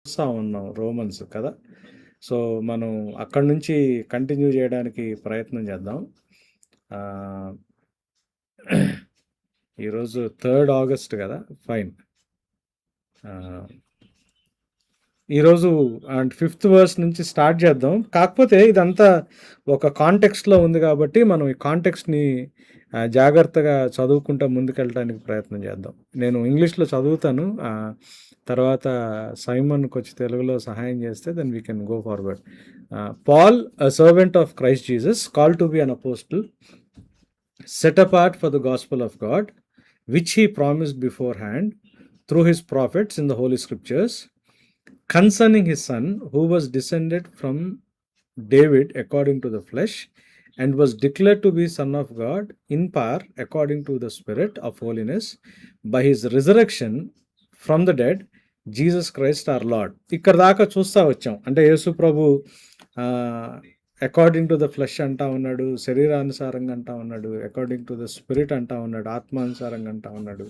చూస్తా ఉన్నాం రోమన్స్ కదా. సో మనం అక్కడి నుంచి కంటిన్యూ చేయడానికి ప్రయత్నం చేద్దాం. ఆ, ఈరోజు 3 ఆగస్ట్ కదా. ఫైన్. ఆ, ఈరోజు అండ్ 5th వర్స్ నుంచి స్టార్ట్ చేద్దాం. కాకపోతే ఇదంతా ఒక కాంటెక్స్ట్లో ఉంది కాబట్టి మనం ఈ కాంటెక్స్ట్ని జాగ్రత్తగా చదువుకుంటూ ముందుకెళ్ళడానికి ప్రయత్నం చేద్దాం. నేను ఇంగ్లీష్లో చదువుతాను. తర్వాత సైమన్కి వచ్చి తెలుగులో సహాయం చేస్తే then we can go forward. Paul, a servant of Christ Jesus, call to be an apostle, set apart for the gospel of God, which he promised beforehand through his prophets in the Holy Scriptures, concerning his son, who was descended from David according to the flesh, and was declared to be Son of God in power according to the Spirit of holiness, by his resurrection from the dead, Jesus Christ our Lord. ఇక్కడ దాకా చూస్తా వచ్చాం. అంటే యేసు ప్రభు according to the flesh అంటా ఉన్నాడు, శరీరానుసారంగా అంటా ఉన్నాడు, అకార్డింగ్ టు ద స్పిరిట్ అంటా ఉన్నాడు, ఆత్మానుసారంగా అంటా ఉన్నాడు,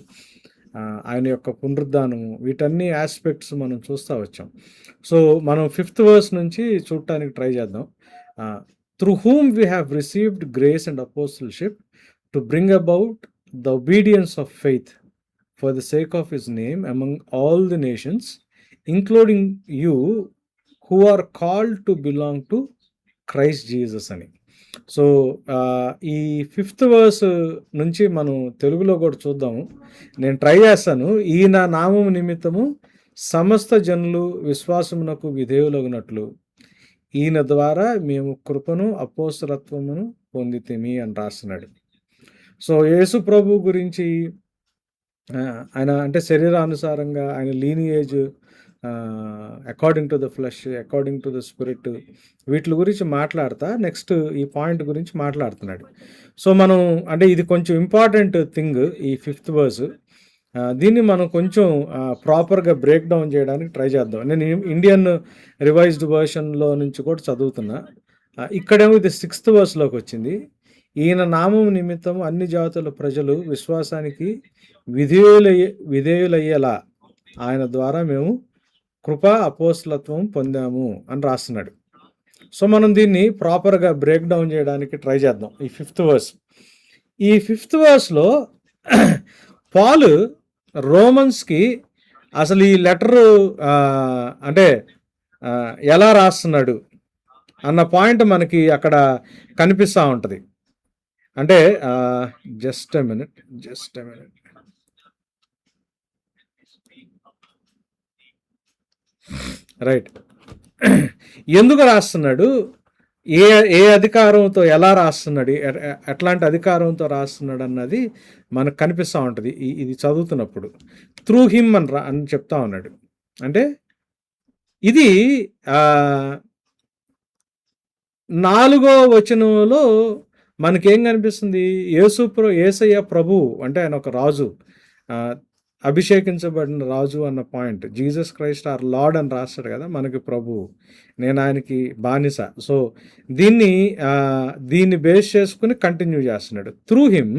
ఆయన యొక్క పునరుద్ధానము, వీటన్ని ఆస్పెక్ట్స్ మనం చూస్తూ వచ్చాం. సో మనం 5th వర్స్ నుంచి చూడటానికి ట్రై చేద్దాం. Through whom we have received grace and apostleship to bring about the obedience of faith for the sake of his name among all the nations, including you who are called to belong to Christ Jesus అని. So ఈ 5th verse నుంచి మనం తెలుగులో కూడా చూద్దాము. నేను try చేస్తాను. ఈయన నామము నిమిత్తము సమస్త జనులు విశ్వాసమునకు విధేయులగునట్లు ఈయన ద్వారా మేము కృపను అపోస్తలత్వమును పొందితిమి అని రాస్తున్నాడు. సో యేసు ప్రభు గురించి ఆయన అంటే శరీరానుసారంగా ఆయన lineage, according to the flesh, according to the spirit, వీటి గురించి మాట్లాడతా నెక్స్ట్ ఈ పాయింట్ గురించి మాట్లాడుతున్నాడు. సో మనం అంటే ఇది కొంచెం ఇంపార్టెంట్ థింగ్ ఈ 5th వర్స్. దీన్ని మనం కొంచెం ప్రాపర్గా బ్రేక్ డౌన్ చేయడానికి ట్రై చేద్దాం. నేను ఇండియన్ రివైజ్డ్ వర్షన్లో నుంచి కూడా చదువుతున్నా. ఇక్కడేమో ఇది 6th వర్స్లోకి వచ్చింది. ఈయన నామం నిమిత్తం అన్ని జాతుల ప్రజలు విశ్వాసానికి విధేయులయ్యేలా ఆయన ద్వారా మేము కృపా అపోస్తలత్వం పొందాము అని రాస్తున్నాడు. సో మనం దీన్ని ప్రాపర్గా బ్రేక్ డౌన్ చేయడానికి ట్రై చేద్దాం. ఈ 5th వర్స్. ఈ 5th వర్స్లో పాల్ రోమన్స్కి అసలు ఈ లెటరు అంటే ఎలా రాస్తున్నాడు అన్న పాయింట్ మనకి అక్కడ కనిపిస్తూ ఉంటుంది. అంటే జస్ట్ ఎ మినిట్ రైట్. ఎందుకు రాస్తున్నాడు, ఏ ఏ అధికారంతో ఎలా రాస్తున్నాడు, ఎట్లాంటి అధికారంతో రాస్తున్నాడు అన్నది మనకు కనిపిస్తూ ఉంటుంది ఇది చదువుతున్నప్పుడు. త్రూ హిమ్ అని చెప్తా ఉన్నాడు. అంటే ఇది 4వ వచనంలో మనకేం కనిపిస్తుంది, యేసయ్య ప్రభు అంటే ఆయన ఒక రాజు, అభిషేకించబడిన రాజు అన్న పాయింట్. జీసస్ క్రైస్ట్ ఆర్ లార్డ్ అని రాస్తాడు కదా, మనకి ప్రభు, నేను ఆయనకి బానిస. సో దీన్ని బేస్ చేసుకుని కంటిన్యూ చేస్తున్నాడు. త్రూ హిమ్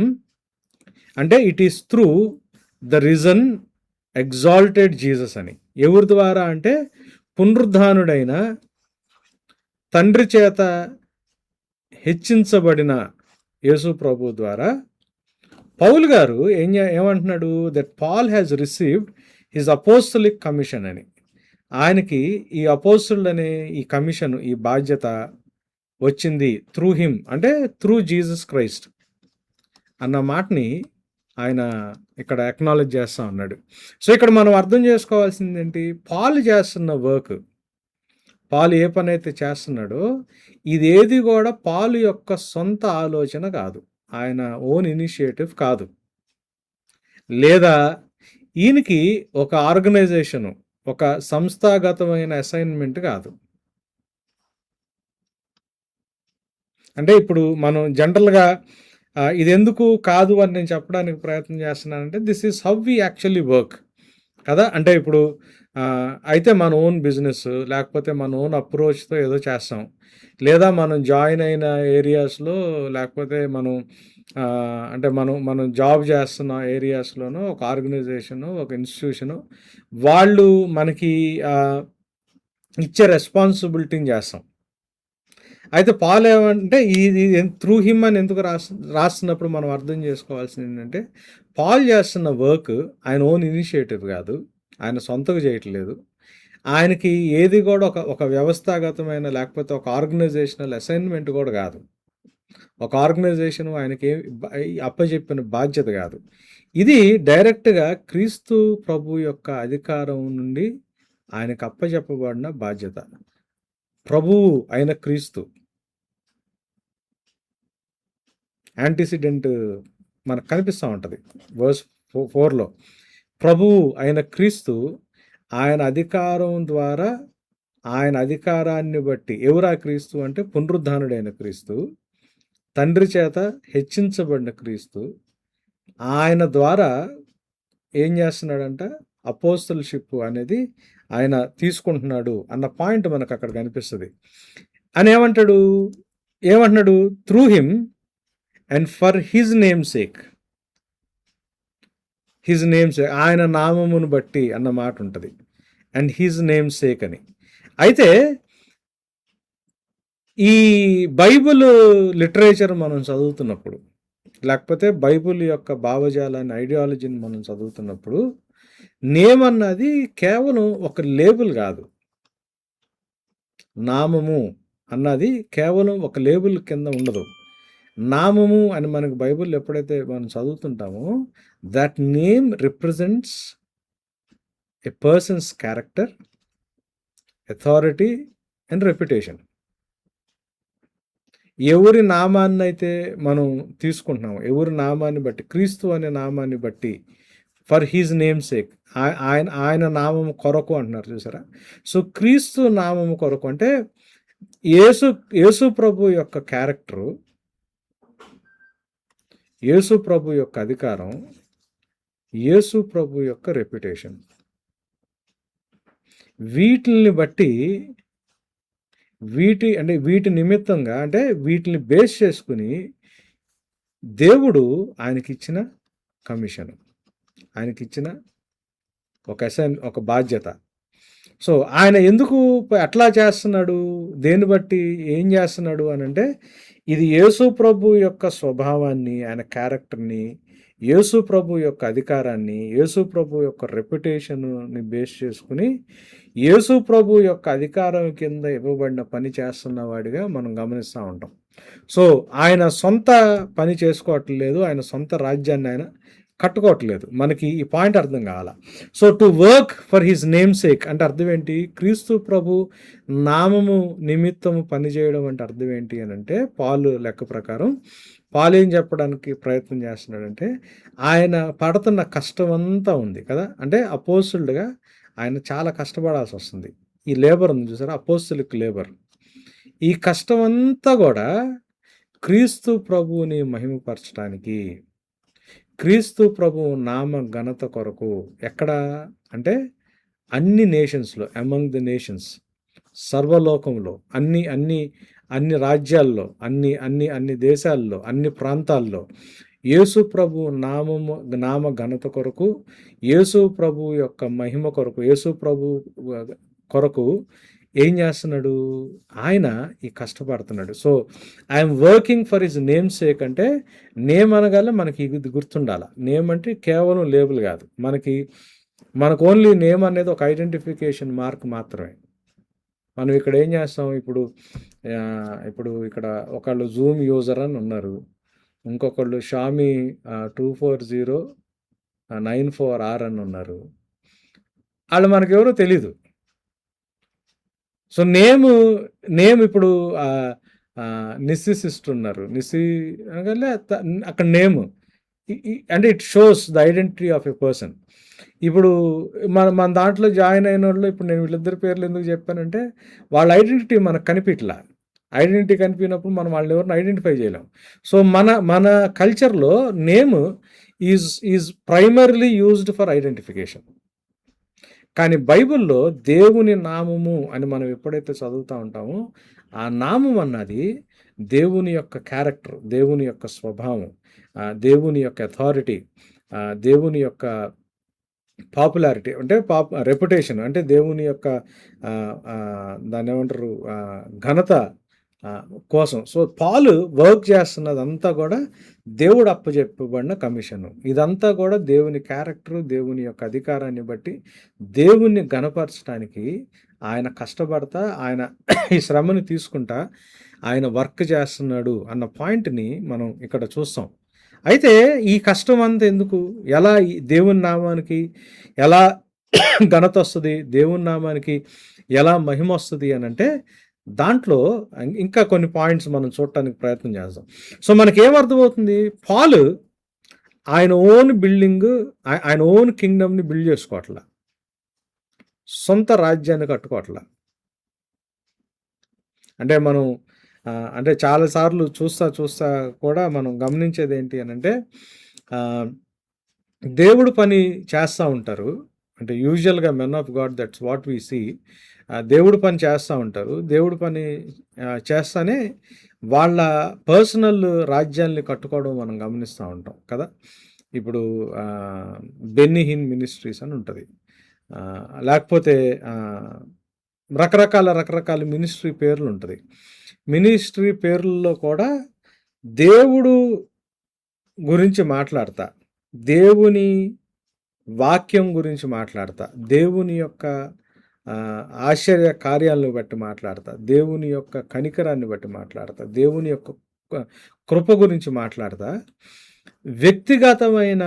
అంటే it is through the risen exalted Jesus అని. ఎవరి ద్వారా అంటే పునరుద్ధానుడైన తండ్రి చేత హెచ్చించబడిన యేసు ప్రభు ద్వారా పౌలు గారు ఏమంటున్నాడు, that Paul has received his apostolic commission అని. ఆయనకి ఈ అపోస్టల్ అనే ఈ కమిషన్, ఈ బాధ్యత వచ్చింది త్రూ హిమ్ అంటే త్రూ జీసస్ క్రైస్ట్ అన్న మాటని ఆయన ఇక్కడ అక్నాలెడ్జ్ చేస్తూ ఉన్నాడు. సో ఇక్కడ మనం అర్థం చేసుకోవాల్సింది ఏంటి, పాల్ చేస్తున్న వర్క్, పాలు ఏ పని అయితే చేస్తున్నాడో ఇదేది కూడా పాలు యొక్క సొంత ఆలోచన కాదు, ఆయన ఓన్ ఇనిషియేటివ్ కాదు, లేదా ఈయనకి ఒక ఆర్గనైజేషను, ఒక సంస్థాగతమైన అసైన్మెంట్ కాదు. అంటే ఇప్పుడు మనం జనరల్గా ఇది ఎందుకు కాదు అని నేను చెప్పడానికి ప్రయత్నం చేస్తున్నానంటే this is how we actually work కదా. అంటే ఇప్పుడు అయితే మన ఓన్ బిజినెస్ లేకపోతే మన ఓన్ అప్రోచ్తో ఏదో చేస్తాం, లేదా మనం జాయిన్ అయిన ఏరియాస్లో లేకపోతే మనం అంటే మనం జాబ్ చేస్తున్న ఏరియాస్లోనో ఒక ఆర్గనైజేషను, ఒక ఇన్స్టిట్యూషను, వాళ్ళు మనకి ఇచ్చే రెస్పాన్సిబిలిటీని చేస్తాం. అయితే పాల్ ఏమంటే ఇది త్రూ హిమ్ అని ఎందుకు రాస్తున్నప్పుడు మనం అర్థం చేసుకోవాల్సింది ఏంటంటే, పాల్ చేస్తున్న వర్క్ ఆయన ఓన్ ఇనిషియేటివ్ కాదు, ఆయన సొంతగా చేయట్లేదు. ఆయనకి ఏది కూడా ఒక వ్యవస్థాగతమైన లేకపోతే ఒక ఆర్గనైజేషనల్ అసైన్మెంట్ కూడా కాదు. ఒక ఆర్గనైజేషన్ ఆయనకి అప్పచెప్పిన బాధ్యత కాదు. ఇది డైరెక్ట్గా క్రీస్తు ప్రభు యొక్క అధికారం నుండి ఆయనకు అప్పచెప్పబడిన బాధ్యత. ప్రభువు అయిన క్రీస్తు యాంటిసిడెంట్ మనకు కనిపిస్తూ ఉంటుంది వర్స్ 4లో. ప్రభువు అయిన క్రీస్తు ఆయన అధికారం ద్వారా, ఆయన అధికారాన్ని బట్టి, ఎవరా క్రీస్తు అంటే పునరుద్ధానుడైన క్రీస్తు, తండ్రి చేత హెచ్చించబడిన క్రీస్తు, ఆయన ద్వారా ఏం చేస్తున్నాడంట, అపోస్తలషిప్ అనేది ఆయన తీసుకుంటున్నాడు అన్న పాయింట్ మనకు అక్కడ కనిపిస్తుంది. అని ఏమంటున్నాడు through him and for his name sake. His name sake, ఆయన నామమును బట్టి అన్న మాట ఉంటుంది, అండ్ హిజ్ నేమ్ సేక్ అని. అయితే ఈ బైబిల్ లిటరేచర్ మనం చదువుతున్నప్పుడు, లేకపోతే బైబిల్ యొక్క భావజాలాన్ని, ఐడియాలజీని మనం చదువుతున్నప్పుడు, నేమ్ అన్నది కేవలం ఒక లేబుల్ కాదు. నామము అన్నది కేవలం ఒక లేబుల్ కింద ఉండదు. నామము అని మనకు బైబిల్ ఎప్పుడైతే మనం చదువుతుంటామో, that name represents a person's character, authority and reputation. ఎవరి నామాన్ని అయితే మనం తీసుకుంటున్నాము, ఎవరి నామాన్ని బట్టి, క్రీస్తు అనే నామాన్ని బట్టి, ఫర్ హీజ్ నేమ్ సేక్, ఆయన నామము కొరకు అంటున్నారు చూసారా. సో క్రీస్తు నామము కొరకు అంటే యేసు ప్రభు యొక్క క్యారెక్టరు, యేసు ప్రభు యొక్క అధికారం, యేసు ప్రభు యొక్క రెప్యుటేషన్, వీటిని బట్టి, వీటి నిమిత్తంగా, అంటే వీటిని బేస్ చేసుకుని దేవుడు ఆయనకిచ్చిన కమిషన్, ఆయనకిచ్చిన ఒక బాధ్యత. సో ఆయన ఎందుకు అట్లా చేస్తున్నాడు, దేన్ని బట్టి ఏం చేస్తున్నాడు అని అంటే, ఇది యేసు ప్రభు యొక్క స్వభావాన్ని, ఆయన క్యారెక్టర్ని, యేసు ప్రభు యొక్క అధికారాన్ని, యేసు ప్రభు యొక్క రెప్యుటేషన్ని బేస్ చేసుకుని, యేసు ప్రభు యొక్క అధికారం కింద ఇవ్వబడిన పని చేస్తున్న వాడిగా మనం గమనిస్తూ ఉంటాం. సో ఆయన సొంత పని చేసుకోవట్లేదు, ఆయన సొంత రాజ్యాన్ని ఆయన కట్టుకోవట్లేదు. మనకి ఈ పాయింట్ అర్థం కావాలా. So to work for his name sake అంటే అర్థం ఏంటి, క్రీస్తు ప్రభు నామము నిమిత్తము పనిచేయడం అంటే అర్థం ఏంటి అని అంటే, పాలు లెక్క ప్రకారం పాలు ఏం చెప్పడానికి ప్రయత్నం చేస్తున్నాడంటే, ఆయన పడుతున్న కష్టం అంతా ఉంది కదా, అంటే అపోస్తులుగా ఆయన చాలా కష్టపడాల్సి వస్తుంది. ఈ లేబర్ ఉంది చూసారా, అపోస్తులిక్ లేబర్, ఈ కష్టం అంతా కూడా క్రీస్తు ప్రభువుని మహిమపరచడానికి, క్రీస్తు ప్రభు నామ ఘనత కొరకు. ఎక్కడ అంటే అన్ని నేషన్స్లో, అమంగ్ ది నేషన్స్, సర్వలోకంలో, అన్ని రాజ్యాల్లో, అన్ని దేశాల్లో, అన్ని ప్రాంతాల్లో యేసు ప్రభు నామ ఘనత కొరకు, యేసు ప్రభు యొక్క మహిమ కొరకు, యేసు ప్రభు కొరకు ఏం చేస్తున్నాడు, ఆయన ఈ కష్టపడుతున్నాడు. So I'm working for his name sake అంటే, నేమ్ అనగానే మనకి ఇది గుర్తుండాలి. నేమ్ అంటే కేవలం లేబుల్ కాదు, మనకు ఓన్లీ నేమ్ అనేది ఒక ఐడెంటిఫికేషన్ మార్క్ మాత్రమే. మనం ఇక్కడ ఏం చేస్తాం, ఇప్పుడు ఇక్కడ ఒకళ్ళు జూమ్ యూజర్ అని ఉన్నారు, ఇంకొకళ్ళు షామీ 24094R అని ఉన్నారు, వాళ్ళు మనకెవరో తెలీదు. సో నేమ్ ఇప్పుడు నిస్సి సిస్టర్ ఉన్నారు, నిస్సి అనగానే అక్కడ నేమ్ అంటే it shows the identity of a person. ఇప్పుడు మన దాంట్లో జాయిన్ అయిన వాళ్ళు, ఇప్పుడు నేను వీళ్ళిద్దరి పేర్లు ఎందుకు చెప్పానంటే, వాళ్ళ ఐడెంటిటీ మనకు కనిపించలా. ఐడెంటిటీ కనిపించినప్పుడు మనం వాళ్ళని ఎవరిని ఐడెంటిఫై చేయలేం. సో మన కల్చర్లో name is primarily used for identification. కానీ బైబిల్లో దేవుని నామము అని మనం ఎప్పుడైతే చదువుతూ ఉంటామో, ఆ నామం అన్నది దేవుని యొక్క క్యారెక్టర్, దేవుని యొక్క స్వభావం, దేవుని యొక్క అథారిటీ, దేవుని యొక్క పాపులారిటీ అంటే రెప్యుటేషన్ అంటే దేవుని యొక్క దాన్ని ఏమంటారు ఘనత కోసం. సో పాలు వర్క్ చేస్తున్నదంతా కూడా దేవుడు అప్పచెప్పబడిన కమిషను. ఇదంతా కూడా దేవుని క్యారెక్టరు, దేవుని యొక్క అధికారాన్ని బట్టి దేవుణ్ణి ఘనపరచడానికి ఆయన కష్టపడతా, ఆయన ఈ శ్రమని తీసుకుంటా ఆయన వర్క్ చేస్తున్నాడు అన్న పాయింట్ని మనం ఇక్కడ చూస్తాం. అయితే ఈ కష్టం అంతా ఎందుకు? ఎలా దేవుని నామానికి ఎలా ఘనత వస్తుంది, దేవుని నామానికి ఎలా మహిమ వస్తుంది అని అంటే దాంట్లో ఇంకా కొన్ని పాయింట్స్ మనం చూడటానికి ప్రయత్నం చేద్దాం. సో మనకేమర్థమవుతుంది, పాలు ఆయన ఓన్ బిల్డింగ్, ఆయన ఓన్ కింగ్డమ్ని బిల్డ్ చేసుకోవట్లా, సొంత రాజ్యాన్ని కట్టుకోవట్లా. అంటే మనం అంటే చాలాసార్లు చూస్తా కూడా మనం గమనించేది ఏంటి అని అంటే దేవుడు పని చేస్తూ ఉంటారు. అంటే యూజువల్గా men of God, that's what we see. దేవుడు పని చేస్తూ ఉంటారు. దేవుడు పని చేస్తానే వాళ్ళ పర్సనల్ రాజ్యాల్ని కట్టుకోవడం మనం గమనిస్తూ ఉంటాం కదా. ఇప్పుడు బెన్నీ హిన్ మినిస్ట్రీస్ అని ఉంటుంది, లేకపోతే రకరకాల మినిస్ట్రీ పేర్లు ఉంటుంది. మినిస్ట్రీ పేర్లలో కూడా దేవుడు గురించి మాట్లాడతా, దేవుని వాక్యం గురించి మాట్లాడతా, దేవుని యొక్క ఆశ్చర్య కార్యాలను బట్టి మాట్లాడతా, దేవుని యొక్క కనికరాన్ని బట్టి మాట్లాడతా, దేవుని యొక్క కృప గురించి మాట్లాడతా. వ్యక్తిగతమైన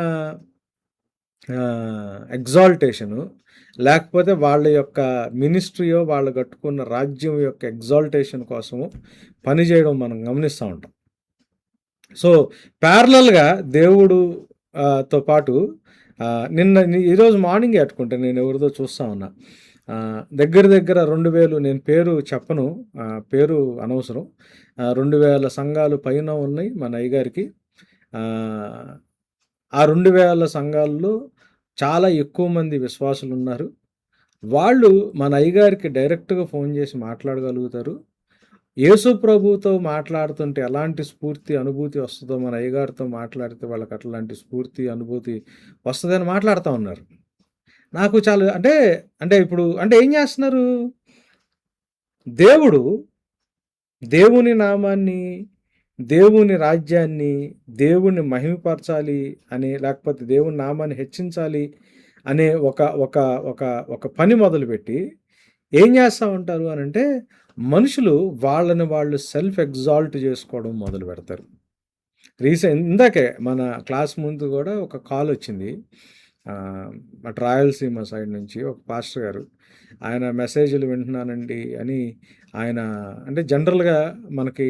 ఎగ్జాల్టేషను, లేకపోతే వాళ్ళ యొక్క మినిస్ట్రీయో వాళ్ళు కట్టుకున్న రాజ్యం యొక్క ఎగ్జాల్టేషన్ కోసము పనిచేయడం మనం గమనిస్తూ ఉంటాం. సో ప్యారలల్గా దేవుడు తో పాటు ఈరోజు మార్నింగ్ అట్టుకుంటే నేను ఎవరిదో చూస్తూ ఉన్నా, దగ్గర 2000, నేను పేరు చెప్పను, పేరు అనవసరం, 2000 సంఘాలు పైన ఉన్నాయి మన అయ్యగారికి. ఆ 2000 సంఘాల్లో చాలా ఎక్కువ మంది విశ్వాసులు ఉన్నారు. వాళ్ళు మన అయ్యగారికి డైరెక్ట్గా ఫోన్ చేసి మాట్లాడగలుగుతారు. యేసు ప్రభుతో మాట్లాడుతుంటే ఎలాంటి స్ఫూర్తి అనుభూతి వస్తుందో మన అయ్యగారితో మాట్లాడితే వాళ్ళకి అట్లాంటి స్ఫూర్తి అనుభూతి వస్తుందని మాట్లాడుతూ ఉన్నారు. నాకు చాలా అంటే ఇప్పుడు ఏం చేస్తున్నారు, దేవుని నామాన్ని, దేవుని రాజ్యాన్ని, దేవుణ్ణి మహిమపరచాలి అని, లేకపోతే దేవుని నామాన్ని హెచ్చించాలి అనే ఒక ఒక ఒక ఒక పని మొదలుపెట్టి ఏం చేస్తూ ఉంటారు అని అంటే మనుషులు వాళ్ళని వాళ్ళు సెల్ఫ్ ఎగ్జాల్ట్ చేసుకోవడం మొదలు పెడతారు. ఇందాకే మన క్లాస్ ముందు కూడా ఒక కాల్ వచ్చింది, అటు రాయలసీమ సైడ్ నుంచి ఒక పాస్టర్ గారు. ఆయన మెసేజ్లు వింటున్నానండి అని ఆయన, అంటే జనరల్గా మనకి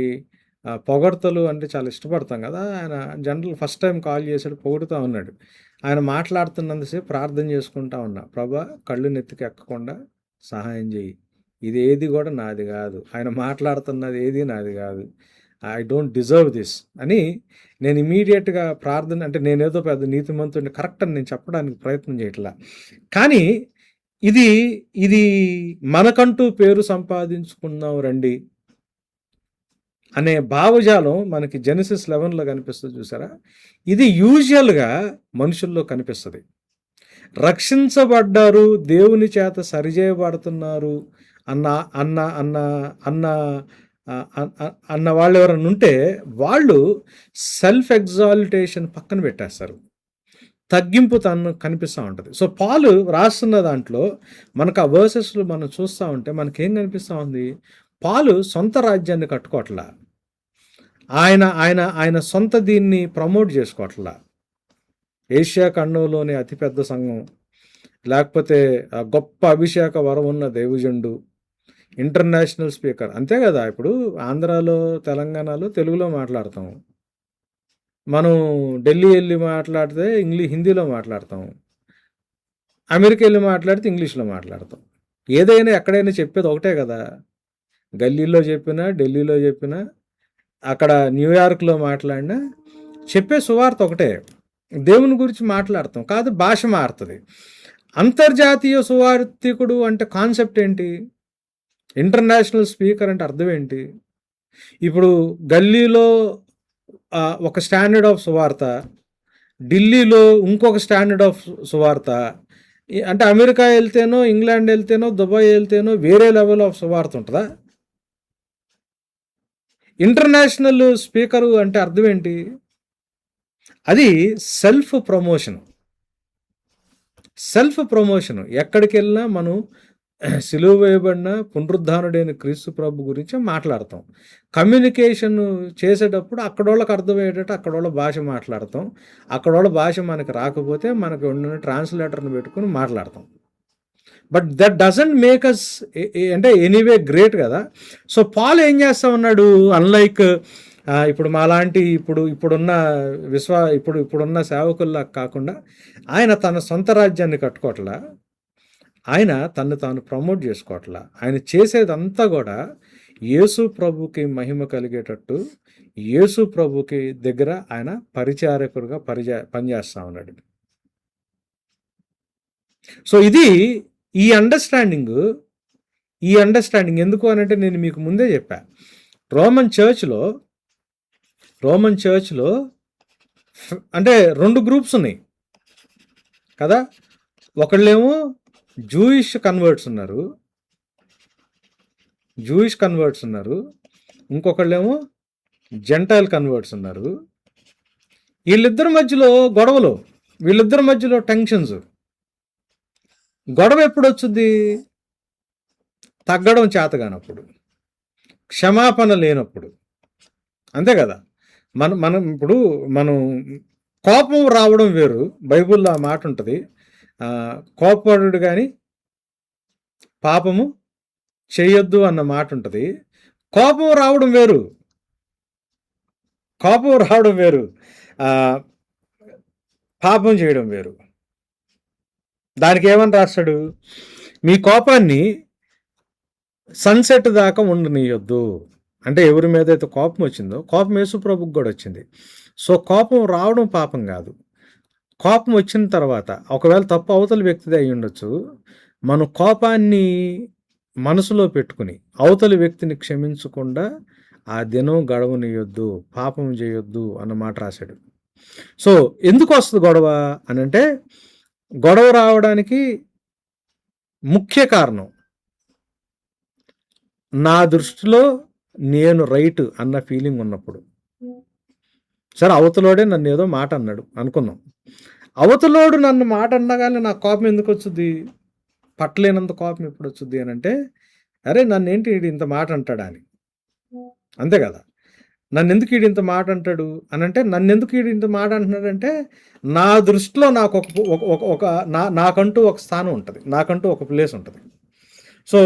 పొగడ్తలు అంటే చాలా ఇష్టపడతాం కదా. ఆయన జనరల్ ఫస్ట్ టైం కాల్ చేశాడు, పొగుడుతూ ఉన్నాడు. ఆయన మాట్లాడుతున్నంతసేపు ప్రార్థన చేసుకుంటా ఉన్నా, ప్రభా కళ్ళు నెత్తికి ఎక్కకుండా సహాయం చేయి, ఇది ఏది కూడా నాది కాదు, ఆయన మాట్లాడుతున్నది ఏది నాది కాదు, ఐ డోంట్ డిజర్వ్ దిస్ అని నేను ఇమీడియట్గా ప్రార్థన, అంటే నేనేదో పెద్ద నీతిమంతుడిని కరెక్ట్ అని నేను చెప్పడానికి ప్రయత్నం చేయట్లా, కానీ ఇది మనకంటూ పేరు సంపాదించుకున్నాం రండి అనే భావజాలం మనకి జెనసిస్ 11లో కనిపిస్తుంది చూసారా. ఇది యూజువల్గా మనుషుల్లో కనిపిస్తుంది. రక్షించబడ్డారు, దేవుని చేత సరిచేయబడుతున్నారు అన్న అన్న అన్న అన్న అన్న వాళ్ళు ఎవరైనా ఉంటే వాళ్ళు సెల్ఫ్ ఎగ్జాల్టేషన్ పక్కన పెట్టేస్తారు, తగ్గింపు తను కనిపిస్తూ ఉంటుంది. సో పాలు రాస్తున్న దాంట్లో మనకు ఆ వర్సెస్లు మనం చూస్తూ ఉంటే మనకేం కనిపిస్తూ ఉంది, పాలు సొంత రాజ్యాన్ని కట్టుకోవట్లా, ఆయన సొంత దీన్ని ప్రమోట్ చేసుకోవట్లా. ఏషియా ఖండంలోని అతిపెద్ద సంఘం, లేకపోతే గొప్ప అభిషేక వరం ఉన్న దేవుజండు, ఇంటర్నేషనల్ స్పీకర్, అంతే కదా. ఇప్పుడు ఆంధ్రాలో తెలంగాణలో తెలుగులో మాట్లాడతాం, మనం ఢిల్లీ వెళ్ళి మాట్లాడితే హిందీలో మాట్లాడతాం, అమెరికా వెళ్ళి మాట్లాడితే ఇంగ్లీష్లో మాట్లాడతాం. ఏదైనా ఎక్కడైనా చెప్పేది ఒకటే కదా, గల్లీలో చెప్పినా, ఢిల్లీలో చెప్పినా, అక్కడ న్యూయార్క్లో మాట్లాడినా చెప్పే సువార్త ఒకటే, దేవుని గురించి మాట్లాడతాం కాదు, భాష మారుతుంది. అంతర్జాతీయ సువార్థికుడు అంటే కాన్సెప్ట్ ఏంటి, ఇంటర్నేషనల్ స్పీకర్ అంటే అర్థం ఏంటి? ఇప్పుడు గల్లీలో ఒక స్టాండర్డ్ ఆఫ్ సువార్త, ఢిల్లీలో ఇంకొక స్టాండర్డ్ ఆఫ్ సువార్త, అంటే అమెరికా వెళ్తేనో, ఇంగ్లాండ్ వెళ్తేనో, దుబాయ్ వెళ్తేనో వేరే లెవెల్ ఆఫ్ సువార్త ఉంటుందా? ఇంటర్నేషనల్ స్పీకరు అంటే అర్థం ఏంటి? అది సెల్ఫ్ ప్రమోషన్. Self promotion. ఎక్కడికి వెళ్ళినా మనం సిలువ వేయబడిన పునరుద్ధానుడైన క్రీస్తు ప్రభు గురించి మాట్లాడతాం. కమ్యూనికేషన్ చేసేటప్పుడు అక్కడోళ్ళకి అర్థమయ్యేటట్టు అక్కడోళ్ళ భాష మాట్లాడతాం. అక్కడోళ్ళ భాష మనకు రాకపోతే మనకు ఉన్న ట్రాన్స్లేటర్ని పెట్టుకుని మాట్లాడతాం. But that doesn't make us అంటే ఎనీవే గ్రేట్ కదా. సో పాల్ ఏం చేస్తా ఉన్నాడు, అన్లైక్ ఇప్పుడు మాలాంటి ఇప్పుడున్న ఇప్పుడున్న సేవకుల్లా కాకుండా ఆయన తన సొంత రాజ్యాన్ని కట్టుకోవట్లా, ఆయన తను తాను ప్రమోట్ చేసుకోవట్లా. ఆయన చేసేదంతా కూడా యేసు ప్రభుకి మహిమ కలిగేటట్టు యేసు ప్రభుకి దగ్గర ఆయన పరిచారకుడుగా పనిచేస్తా ఉన్నాడు. సో ఇది ఈ అండర్స్టాండింగ్ ఎందుకు అనంటే నేను మీకు ముందే చెప్పా, రోమన్ చర్చ్లో అంటే 2 గ్రూప్స్ ఉన్నాయి కదా. ఒకళ్ళేమో జూయిష్ కన్వర్ట్స్ ఉన్నారు, ఇంకొకళ్ళేమో జెంటైల్ కన్వర్ట్స్ ఉన్నారు. వీళ్ళిద్దరి మధ్యలో గొడవలు, వీళ్ళిద్దరి మధ్యలో టెన్షన్స్. గొడవ ఎప్పుడు వచ్చింది? తగ్గడం చేతగానప్పుడు, క్షమాపణ లేనప్పుడు. అంతే కదా. మనం కోపం రావడం వేరు. బైబిల్లో ఆ మాట ఉంటుంది, కోపపడు కానీ పాపము చేయొద్దు అన్న మాట ఉంటుంది. కోపం రావడం వేరు, పాపం చేయడం వేరు. దానికి ఏమని రాస్తాడు, మీ కోపాన్ని సన్సెట్ దాకా ఉండనీయొద్దు. అంటే ఎవరి మీద అయితే కోపం వచ్చిందో, కోపం యేసు ప్రభుకి కూడా వచ్చింది. సో కోపం రావడం పాపం కాదు. కోపం వచ్చిన తర్వాత ఒకవేళ తప్పు అవతల వ్యక్తిదే అయి ఉండొచ్చు, మన కోపాన్ని మనసులో పెట్టుకుని అవతలి వ్యక్తిని క్షమించకుండా ఆ దినం గడవనియొద్దు, పాపం చేయొద్దు అన్నమాట రాశాడు. సో ఎందుకు వస్తుంది గొడవ అని అంటే, గొడవ రావడానికి ముఖ్య కారణం నా దృష్టిలో నేను రైట్ అన్న ఫీలింగ్ ఉన్నప్పుడు. సరే అవతలోడే నన్ను ఏదో మాట అన్నాడు అనుకుందాం, అవతలోడు నన్ను మాట అన్నగానే నాకు కోపం ఎందుకు వచ్చుద్ది? పట్టలేనంత కోపం ఎప్పుడు వచ్చుద్ది అని అంటే, అరే నన్ను ఏంటి వీడు ఇంత మాట అంటాడా అని. అంతే కదా. నన్ను ఎందుకు వీడు ఇంత మాట అంటాడు అని అంటే, నన్ను ఎందుకు వీడు ఇంత మాట అంటున్నాడంటే, నా దృష్టిలో నాకు నాకంటూ ఒక స్థానం ఉంటుంది, నాకంటూ ఒక ప్లేస్ ఉంటుంది. సో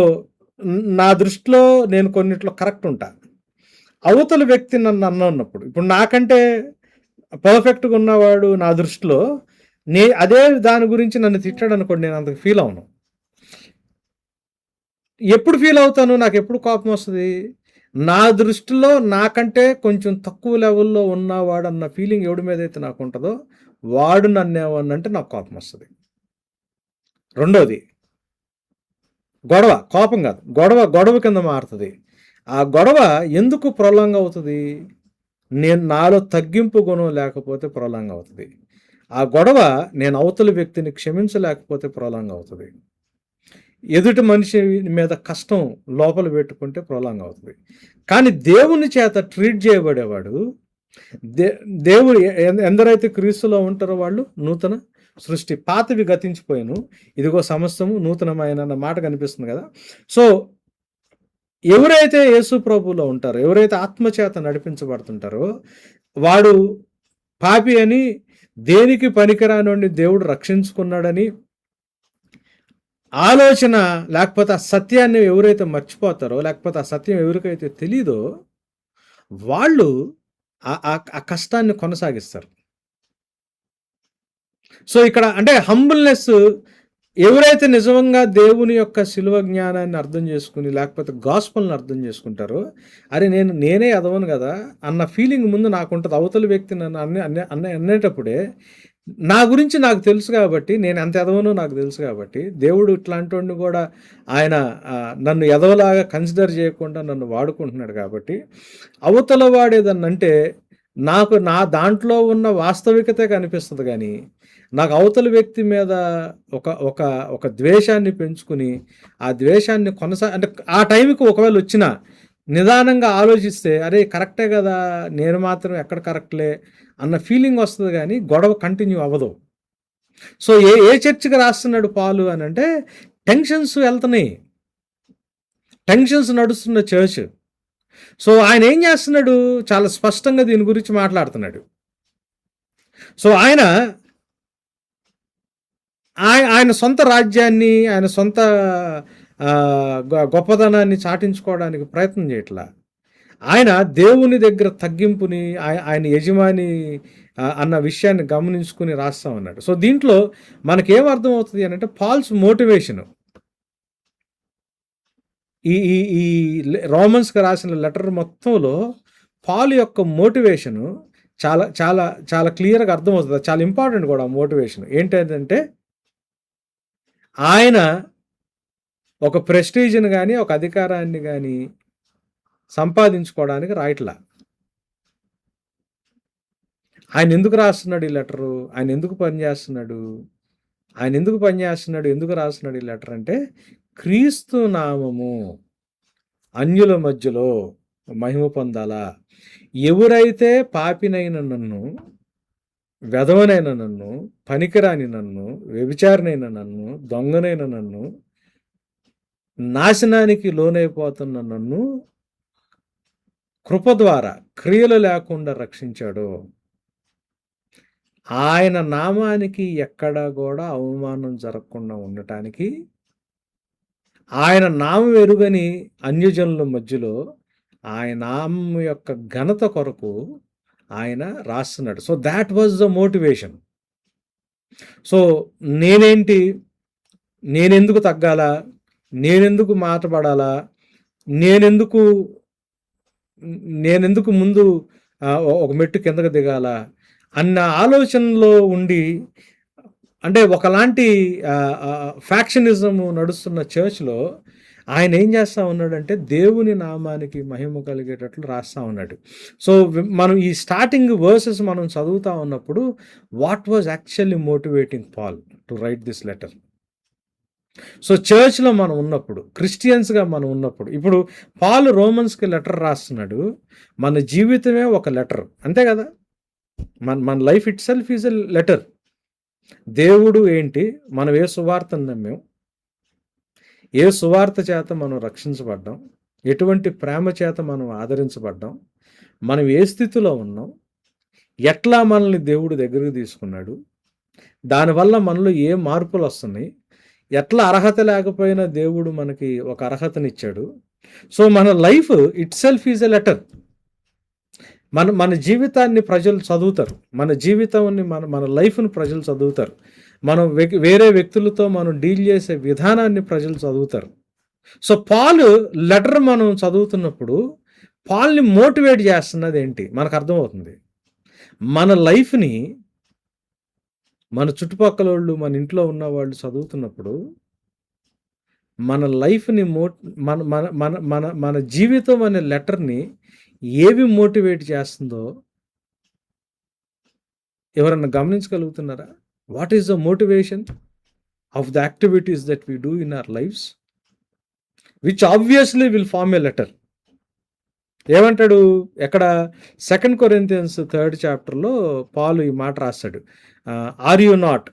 నా దృష్టిలో నేను కొన్నిట్లో కరెక్ట్ ఉంటా. అవతల వ్యక్తి నన్ను అన్నప్పుడు, ఇప్పుడు నాకంటే పర్ఫెక్ట్గా ఉన్నవాడు నా దృష్టిలో అదే దాని గురించి నన్ను తిట్టాడు అనుకోండి, నేను అంతకు ఫీల్ అవును. ఎప్పుడు ఫీల్ అవుతాను, నాకు ఎప్పుడు కోపం వస్తుంది? నా దృష్టిలో నాకంటే కొంచెం తక్కువ లెవెల్లో ఉన్నవాడు అన్న ఫీలింగ్ ఎవడి మీద అయితే నాకు ఉంటుందో వాడు నన్ను ఏమన్నంటే నాకు కోపం వస్తుంది. రెండోది గొడవ, కోపం కాదు, గొడవ కింద మారుతుంది. ఆ గొడవ ఎందుకు ప్రొలాంగ్ అవుతుంది? నాలో తగ్గింపు గుణం లేకపోతే ప్రొలాంగ్ అవుతుంది. ఆ గొడవ నేను అవతలి వ్యక్తిని క్షమించలేకపోతే ప్రొలాంగ్ అవుతుంది. ఎదుటి మనిషి మీద కష్టం లోపల పెట్టుకుంటే ప్రొలాంగ్ అవుతుంది. కానీ దేవుని చేత ట్రీట్ చేయబడేవాడు, దేవుడు ఎందరైతే క్రీస్తులో ఉంటారో వాళ్ళు నూతన సృష్టి, పాతవి గతించిపోయాను, ఇదిగో సమస్తము నూతనమైన అన్న మాట కనిపిస్తుంది కదా. సో ఎవరైతే యేసు ప్రభువులో ఉంటారో, ఎవరైతే ఆత్మచేత నడిపించబడుతుంటారో, వాడు పాపి అని, దేనికి పనికిరాని దేవుడు రక్షించుకున్నాడని ఆలోచన, లేకపోతే ఆ సత్యాన్ని ఎవరైతే మర్చిపోతారో, లేకపోతే ఆ సత్యం ఎవరికైతే తెలీదో వాళ్ళు ఆ కష్టాన్ని కొనసాగిస్తారు. సో ఇక్కడ అంటే హంబుల్నెస్, ఎవరైతే నిజంగా దేవుని యొక్క శిలువ జ్ఞానాన్ని అర్థం చేసుకుని, లేకపోతే గాస్పల్ని అర్థం చేసుకుంటారో, అరే నేనే ఎదవను కదా అన్న ఫీలింగ్ ముందు నాకు ఉంటుంది. అవతల వ్యక్తి నన్ను అనేటప్పుడే నా గురించి నాకు తెలుసు కాబట్టి, నేను ఎంత ఎదవనో నాకు తెలుసు కాబట్టి, దేవుడు ఇట్లాంటి వాడిని కూడా ఆయన నన్ను ఎదవలాగా కన్సిడర్ చేయకుండా నన్ను వాడుకుంటున్నాడు కాబట్టి, అవతల వాడేదన్నంటే నాకు నా దాంట్లో ఉన్న వాస్తవికతే కనిపిస్తుంది గానీ, నాకు అవతల వ్యక్తి మీద ఒక ఒక ఒక ద్వేషాన్ని పెంచుకుని, ఆ ద్వేషాన్ని అంటే ఆ టైంకి ఒకవేళ వచ్చినా, నిదానంగా ఆలోచిస్తే, అరే! కరెక్టే గదా! నేను మాత్రం ఎక్కడ కరెక్ట్‌లే అన్న ఫీలింగ్ వస్తది గానీ, గొడవ కంటిన్యూ అవ్వదు. సో, ఏ ఏ చర్చ్‌కి రాస్తున్నాడు పాలు అనంటే, టెన్షన్స్ ఎళ్తన్నాయి. టెన్షన్స్ నడుస్తున్న చర్చ్. సో, ఆయన ఏం చేస్తున్నాడు? చాలా స్పష్టంగా దీని గురించి మాట్లాడుతున్నాడు. సో, ఆయన సొంత రాజ్యాన్ని, ఆయన సొంత గొప్పదనాన్ని చాటించుకోవడానికి ప్రయత్నం చేయట్లా. ఆయన దేవుని దగ్గర తగ్గింపుని, ఆయన యజమాని అన్న విషయాన్ని గమనించుకుని రాస్తా ఉన్నాడు. సో, దీంట్లో మనకేం అర్థమవుతుంది అనంటే, పాల్స్ మోటివేషను. ఈ ఈ ఈ రోమన్స్‌కి రాసిన లెటర్ మొత్తంలో పాల్ యొక్క మోటివేషను చాలా చాలా చాలా క్లియర్‌గా అర్థమవుతది. చాలా ఇంపార్టెంట్ కూడా ఆ మోటివేషన్. ఏంటంటే, ఆయన ఒక ప్రెస్టీజ్‌ని గాని, ఒక అధికారాన్ని గాని సంపాదించుకోవడానికి రాయట్లా. ఆయన ఎందుకు రాస్తున్నాడు ఈ లెటరు? ఆయన ఎందుకు పనిచేస్తున్నాడు? ఎందుకు రాస్తున్నాడు ఈ లెటర్ అంటే, క్రీస్తు నామము అన్యుల మధ్యలో మహిమ పొందాలా. ఎవరైతే పాపినైన నన్ను, వెధవనైన నన్ను, పనికిరాని నన్ను, వ్యభిచారినైన నన్ను, దొంగనైన నన్ను, నాశనానికి లోనైపోతున్న నన్ను కృప ద్వారా క్రియలు లేకుండా రక్షించాడు. ఆయన నామానికి ఎక్కడా కూడా అవమానం జరగకుండా ఉండటానికి, ఆయన నామం ఎరుగని అన్యజనుల మధ్యలో ఆయన నామం యొక్క ఘనత కొరకు ఆయన రాస్తున్నాడు. So that was the motivation. So నేనెందుకు తగ్గాలా, నేనెందుకు మాటపడాలా, నేనెందుకు ముందు ఒక మెట్టు కిందకు దిగాల అన్న ఆలోచనలో ఉండి, అంటే ఒకలాంటి ఫ్యాక్షనిజము నడుస్తున్న చర్చ్లో ఆయన ఏం చేస్తూ ఉన్నాడంటే, దేవుని నామానికి మహిమ కలిగేటట్లు రాస్తూ ఉన్నాడు. సో మనం ఈ స్టార్టింగ్ వర్సెస్ మనం చదువుతూ ఉన్నప్పుడు, what was actually motivating Paul to write this letter. So చర్చ్లో మనం ఉన్నప్పుడు, క్రిస్టియన్స్గా మనం ఉన్నప్పుడు, ఇప్పుడు పాల్ రోమన్స్కి లెటర్ రాస్తున్నాడు. మన జీవితమే ఒక లెటర్, అంతే కదా. మన life it self is a letter. దేవుడు ఏంటి, మనం ఏ సువార్తను నమ్మాం, ఏ సువార్త చేత మనం రక్షించబడ్డాం, ఎటువంటి ప్రేమ చేత మనం ఆదరించబడ్డాం, మనం ఏ స్థితిలో ఉన్నాం, ఎట్లా మనల్ని దేవుడు దగ్గరికి తీసుకున్నాడు, దానివల్ల మనలో ఏ మార్పులు వస్తున్నాయి, ఎట్లా అర్హత లేకపోయినా దేవుడు మనకి ఒక అర్హతనిచ్చాడు. సో మన life it self is a letter. మన జీవితాన్ని ప్రజలు చదువుతారు, మన జీవితాన్ని మన లైఫ్ని ప్రజలు చదువుతారు, మనం వేరే వ్యక్తులతో మనం డీల్ చేసే విధానాన్ని ప్రజలు చదువుతారు. సో పాల్ లెటర్ మనం చదువుతున్నప్పుడు పాల్ని మోటివేట్ చేస్తున్నది ఏంటి మనకు అర్థమవుతుంది. మన లైఫ్ని మన చుట్టుపక్కల వాళ్ళు, మన ఇంట్లో ఉన్న వాళ్ళు చదువుతున్నప్పుడు మన లైఫ్ని మన మన మన మన మన జీవితం అనే లెటర్ని ఏవి మోటివేట్ చేస్తుందో ఎవరన్నా గమనించగలుగుతున్నారా? What is the motivation of the activities that we do in our lives, which obviously will form a letter. ఏమంటాడు ఎక్కడ? 2 కొరింథియన్స్ 3rd చాప్టర్లో పాలు ఈ మాట రాస్తాడు. Are you not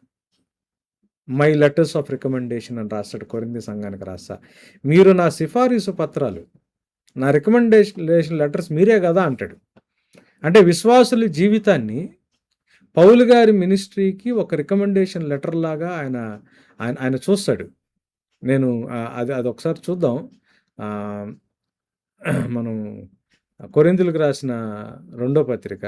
my letters of recommendation అని రాస్తాడు కొరింథీ సంఘానికి రాస్తా. మీరు నా సిఫారసు పత్రాలు, నా రికమెండేషన్ లెటర్స్ మీరే కదా అంటాడు. అంటే విశ్వాసుల జీవితాన్ని పౌలు గారి మినిస్ట్రీకి ఒక రికమెండేషన్ లెటర్ లాగా ఆయన ఆయన ఆయన చూస్తాడు. నేను అది ఒకసారి చూద్దాం. మనం కొరింథీయులకు రాసిన రెండో పత్రిక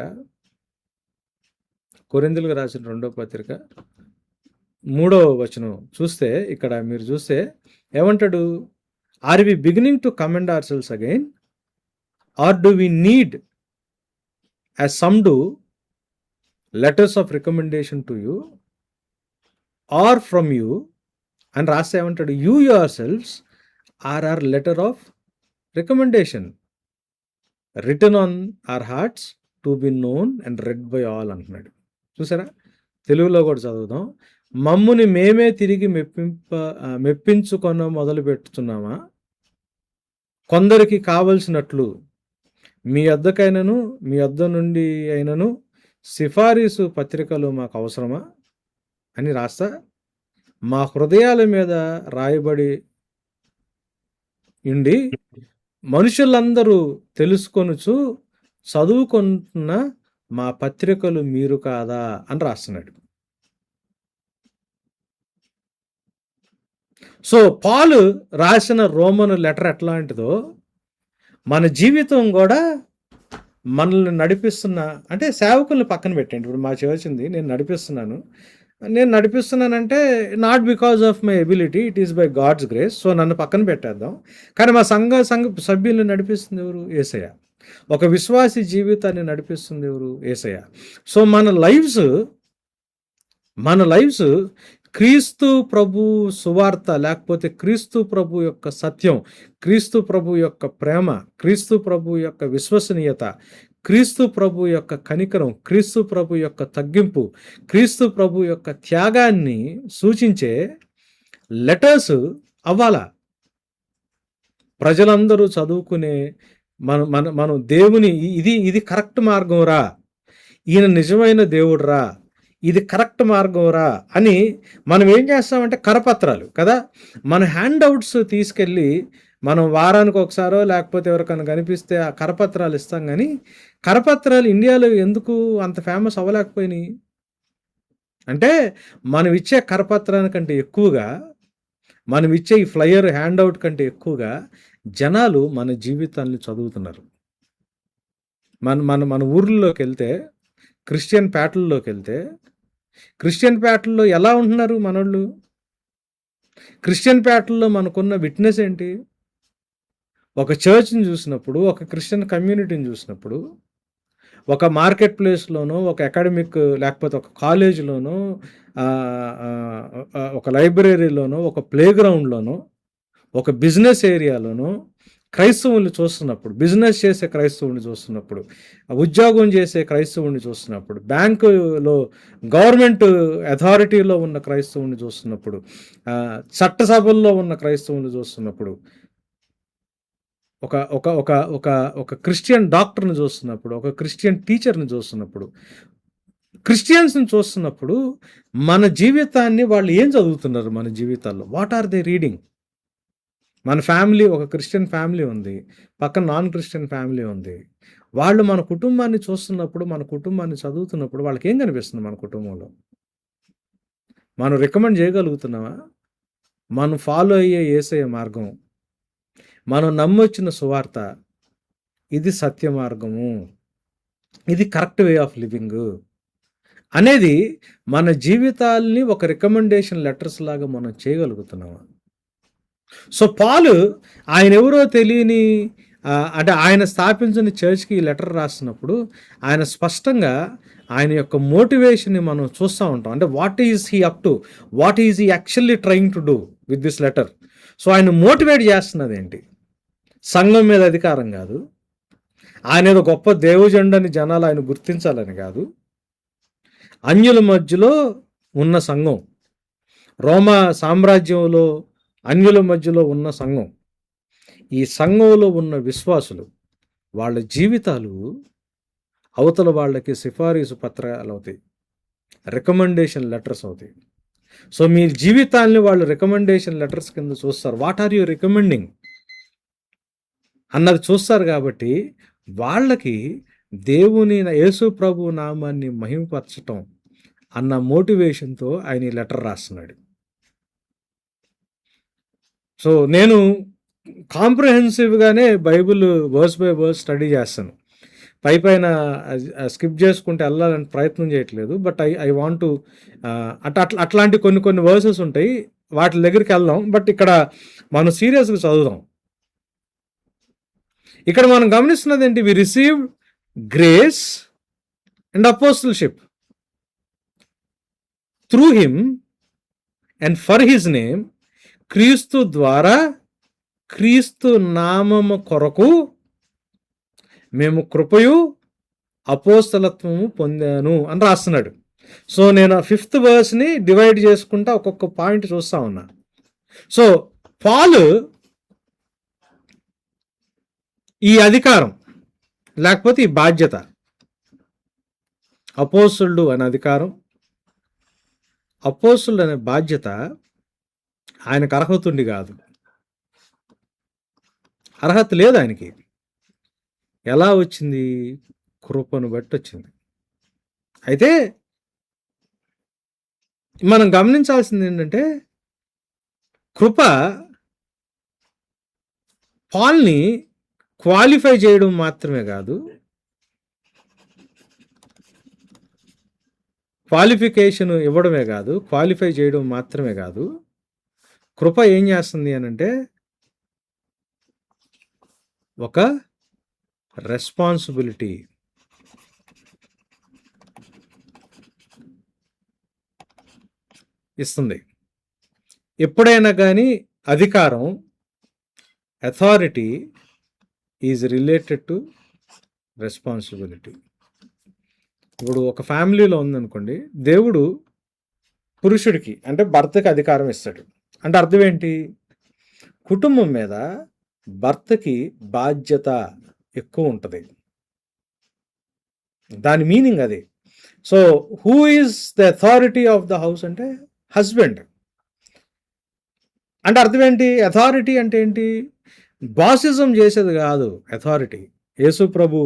3వ వచనం చూస్తే, ఇక్కడ మీరు చూస్తే ఏమంటాడు? Are we beginning to commend our selves again, or do we need as some do letters of recommendation to you or from you అని రాస్తే ఏమంటాడు? You yourselves are our letter of recommendation written on our hearts to be known and read by all అంటున్నాడు. చూసారా, తెలుగులో కూడా చదువుదాం. మమ్ముని మేమే తిరిగి మెప్పించుకొన మొదలు పెట్టుతున్నామా, కొందరికి కావలసినట్లు మీ వద్దకైనను మీ వద్ద నుండి అయినను సిఫారసు పత్రికలు మాకు అవసరమా అని రాస్తా మా హృదయాల మీద రాయబడి ఉండి మనుషులందరూ తెలుసుకొనుచు చదువుకుంటున్న మా పత్రికలు మీరు కాదా అని రాస్తున్నాడు. సో పాలు రాసిన రోమను లెటర్ ఎట్లాంటిదో మన జీవితం కూడా మనల్ని నడిపిస్తున్న, అంటే సేవకుల్ని పక్కన పెట్టండి. ఇప్పుడు మా చర్చ్ ఉంది, నేను నడిపిస్తున్నానంటే not because of my ability, it is by God's grace. So నన్ను పక్కన పెట్టేద్దాం. కానీ మా సంఘ సభ్యుల్ని నడిపిస్తుంది ఎవరు? యేసయ్య. ఒక విశ్వాసి జీవితాన్ని నడిపిస్తుంది ఎవరు? యేసయ్య. సో మన లైఫ్స్ క్రీస్తు ప్రభు సువార్త, లేకపోతే క్రీస్తు ప్రభు యొక్క సత్యం, క్రీస్తు ప్రభు యొక్క ప్రేమ, క్రీస్తు ప్రభు యొక్క విశ్వసనీయత, క్రీస్తు ప్రభు యొక్క కనికరం, క్రీస్తు ప్రభు యొక్క తగ్గింపు, క్రీస్తు ప్రభు యొక్క త్యాగాన్ని సూచించే లెటర్స్ అవ్వాలా. ప్రజలందరూ చదువుకునే మనం దేవుని ఇది కరెక్ట్ మార్గం రా, ఈయన నిజమైన దేవుడు రా, ఇది కరెక్ట్ మార్గం రా అని మనం ఏం చేస్తామంటే కరపత్రాలు కదా, మన హ్యాండ్ అవుట్స్ తీసుకెళ్ళి మనం వారానికి ఒకసారో లేకపోతే ఎవరికైనా కనిపిస్తే ఆ కరపత్రాలు ఇస్తాం. కానీ కరపత్రాలు ఇండియాలో ఎందుకు అంత ఫేమస్ అవ్వలేకపోయినాయి అంటే, మనం ఇచ్చే కరపత్రానికంటే ఎక్కువగా, మనం ఇచ్చే ఈ ఫ్లయర్ హ్యాండ్ అవుట్ కంటే ఎక్కువగా జనాలు మన జీవితాన్ని చదువుతున్నారు. మన ఊర్లలోకి వెళ్తే, క్రిస్టియన్ పేటల్లో ఎలా ఉంటున్నారు మనోళ్ళు? క్రిస్టియన్ పేటల్లో మనకున్న విట్నెస్ ఏంటి? ఒక చర్చ్ని చూసినప్పుడు, ఒక క్రిస్టియన్ కమ్యూనిటీని చూసినప్పుడు, ఒక మార్కెట్ ప్లేస్లోనో, ఒక అకాడమిక్ లేకపోతే ఒక కాలేజీలోనో, ఒక లైబ్రరీలోనో, ఒక ప్లే గ్రౌండ్లోనో, ఒక బిజినెస్ ఏరియాలోనో క్రైస్తవుల్ని చూస్తున్నప్పుడు, బిజినెస్ చేసే క్రైస్తవుని చూస్తున్నప్పుడు, ఉద్యోగం చేసే క్రైస్తవుని చూస్తున్నప్పుడు, బ్యాంకులో గవర్నమెంట్ అథారిటీలో ఉన్న క్రైస్తవుని చూస్తున్నప్పుడు, చట్టసభల్లో ఉన్న క్రైస్తవుని చూస్తున్నప్పుడు, ఒక ఒక ఒక ఒక ఒక క్రిస్టియన్ డాక్టర్ని చూస్తున్నప్పుడు, ఒక క్రిస్టియన్ టీచర్ని చూస్తున్నప్పుడు, క్రిస్టియన్స్ని చూస్తున్నప్పుడు మన జీవితాన్ని వాళ్ళు ఏం చదువుతున్నారు? మన జీవితాల్లో వాట్ ఆర్ దే రీడింగ్? మన ఫ్యామిలీ, ఒక క్రిస్టియన్ ఫ్యామిలీ ఉంది, పక్కన నాన్ క్రిస్టియన్ ఫ్యామిలీ ఉంది. వాళ్ళు మన కుటుంబాన్ని చూస్తున్నప్పుడు, మన కుటుంబాన్ని చదువుతున్నప్పుడు వాళ్ళకి ఏం కనిపిస్తుంది? మన కుటుంబంలో మనం రికమెండ్ చేయగలుగుతున్నామా? మనం ఫాలో అయ్యే యేసయ్య మార్గం, మనం నమ్మొచ్చిన సువార్త, ఇది సత్య మార్గము, ఇది కరెక్ట్ వే ఆఫ్ లివింగ్ అనేది మన జీవితాల్ని ఒక రికమెండేషన్ లెటర్స్ లాగా మనం చేయగలుగుతున్నామా? సో పాలు ఆయన ఎవరో తెలియని, అంటే ఆయన స్థాపించిన చర్చ్కి ఈ లెటర్ రాస్తున్నప్పుడు ఆయన స్పష్టంగా ఆయన యొక్క మోటివేషన్ని మనం చూస్తూ ఉంటాం. అంటే what is he up to, what is he actually trying to do with this letter. So ఆయన మోటివేట్ చేస్తున్నది ఏంటి? సంఘం మీద అధికారం కాదు, ఆయన ఏదో గొప్ప దేవుజండని జనాలు ఆయన గుర్తించాలని కాదు, అన్యుల మధ్యలో ఉన్న సంఘం, రోమా సామ్రాజ్యంలో అన్యుల మధ్యలో ఉన్న సంఘం, ఈ సంఘంలో ఉన్న విశ్వాసులు, వాళ్ళ జీవితాలు అవతల వాళ్ళకి సిఫారసు పత్రాలు అవుతాయి, రికమెండేషన్ లెటర్స్ అవుతాయి. సో మీ జీవితాన్ని వాళ్ళు రికమెండేషన్ లెటర్స్ కింద చూస్తారు. వాట్ ఆర్ యూ రికమెండింగ్ అన్నది చూస్తారు. కాబట్టి వాళ్ళకి దేవుని, యేసు ప్రభు నామాన్ని మహిమపరచటం అన్న మోటివేషన్తో ఆయన ఈ లెటర్ రాస్తున్నాడు. సో నేను కాంప్రహెన్సివ్గానే Bible verse by verse study చేస్తాను. పైన స్కిప్ చేసుకుంటే వెళ్ళాలని ప్రయత్నం చేయట్లేదు. బట్ ఐ వాంట్ టు అట్లాంటి కొన్ని వర్సెస్ ఉంటాయి, వాటి దగ్గరికి వెళ్దాం. బట్ ఇక్కడ మనం సీరియస్గా చదువుదాం. ఇక్కడ మనం గమనిస్తున్నది ఏంటి? We receive grace and apostleship through him and for his name, క్రీస్తు ద్వారా క్రీస్తు నామము కొరకు మేము కృపయు అపోస్తలత్వము పొందాను అని రాస్తున్నాడు. సో నేను 5th వర్స్ని డివైడ్ చేసుకుంటా ఒక్కొక్క పాయింట్ చూస్తా ఉన్నా. సో పాలు ఈ అధికారం లేకపోతే ఈ బాధ్యత, అపోస్తులుడు అనే అధికారం, అపోస్తులుడు అనే బాధ్యత ఆయనకు అర్హతుండి కాదు, అర్హత లేదు ఆయనకి. ఎలా వచ్చింది? కృపను బట్టి వచ్చింది. అయితే మనం గమనించాల్సింది ఏంటంటే కృప పాల్ని క్వాలిఫై చేయడం మాత్రమే కాదు, క్వాలిఫికేషన్ ఇవ్వడమే కాదు, క్వాలిఫై చేయడం మాత్రమే కాదు, కృప ఏం చేస్తుంది అనంటే ఒక రెస్పాన్సిబిలిటీ ఇస్తుంది. ఎప్పుడైనా కానీ అధికారం, authority is related to responsibility. ఇప్పుడు ఒక ఫ్యామిలీలో ఉందనుకోండి, దేవుడు పురుషుడికి అంటే భర్తకి అధికారం ఇస్తాడు. అంటే అర్థం ఏంటి? కుటుంబం మీద భర్తకి బాధ్యత ఎక్కువ ఉంటుంది. దాని మీనింగ్ అది. So who is the authority of the house అంటే హస్బెండ్. అంటే అర్థం ఏంటి? అథారిటీ అంటే ఏంటి? బాసిజం చేసేది కాదు అథారిటీ. యేసు ప్రభు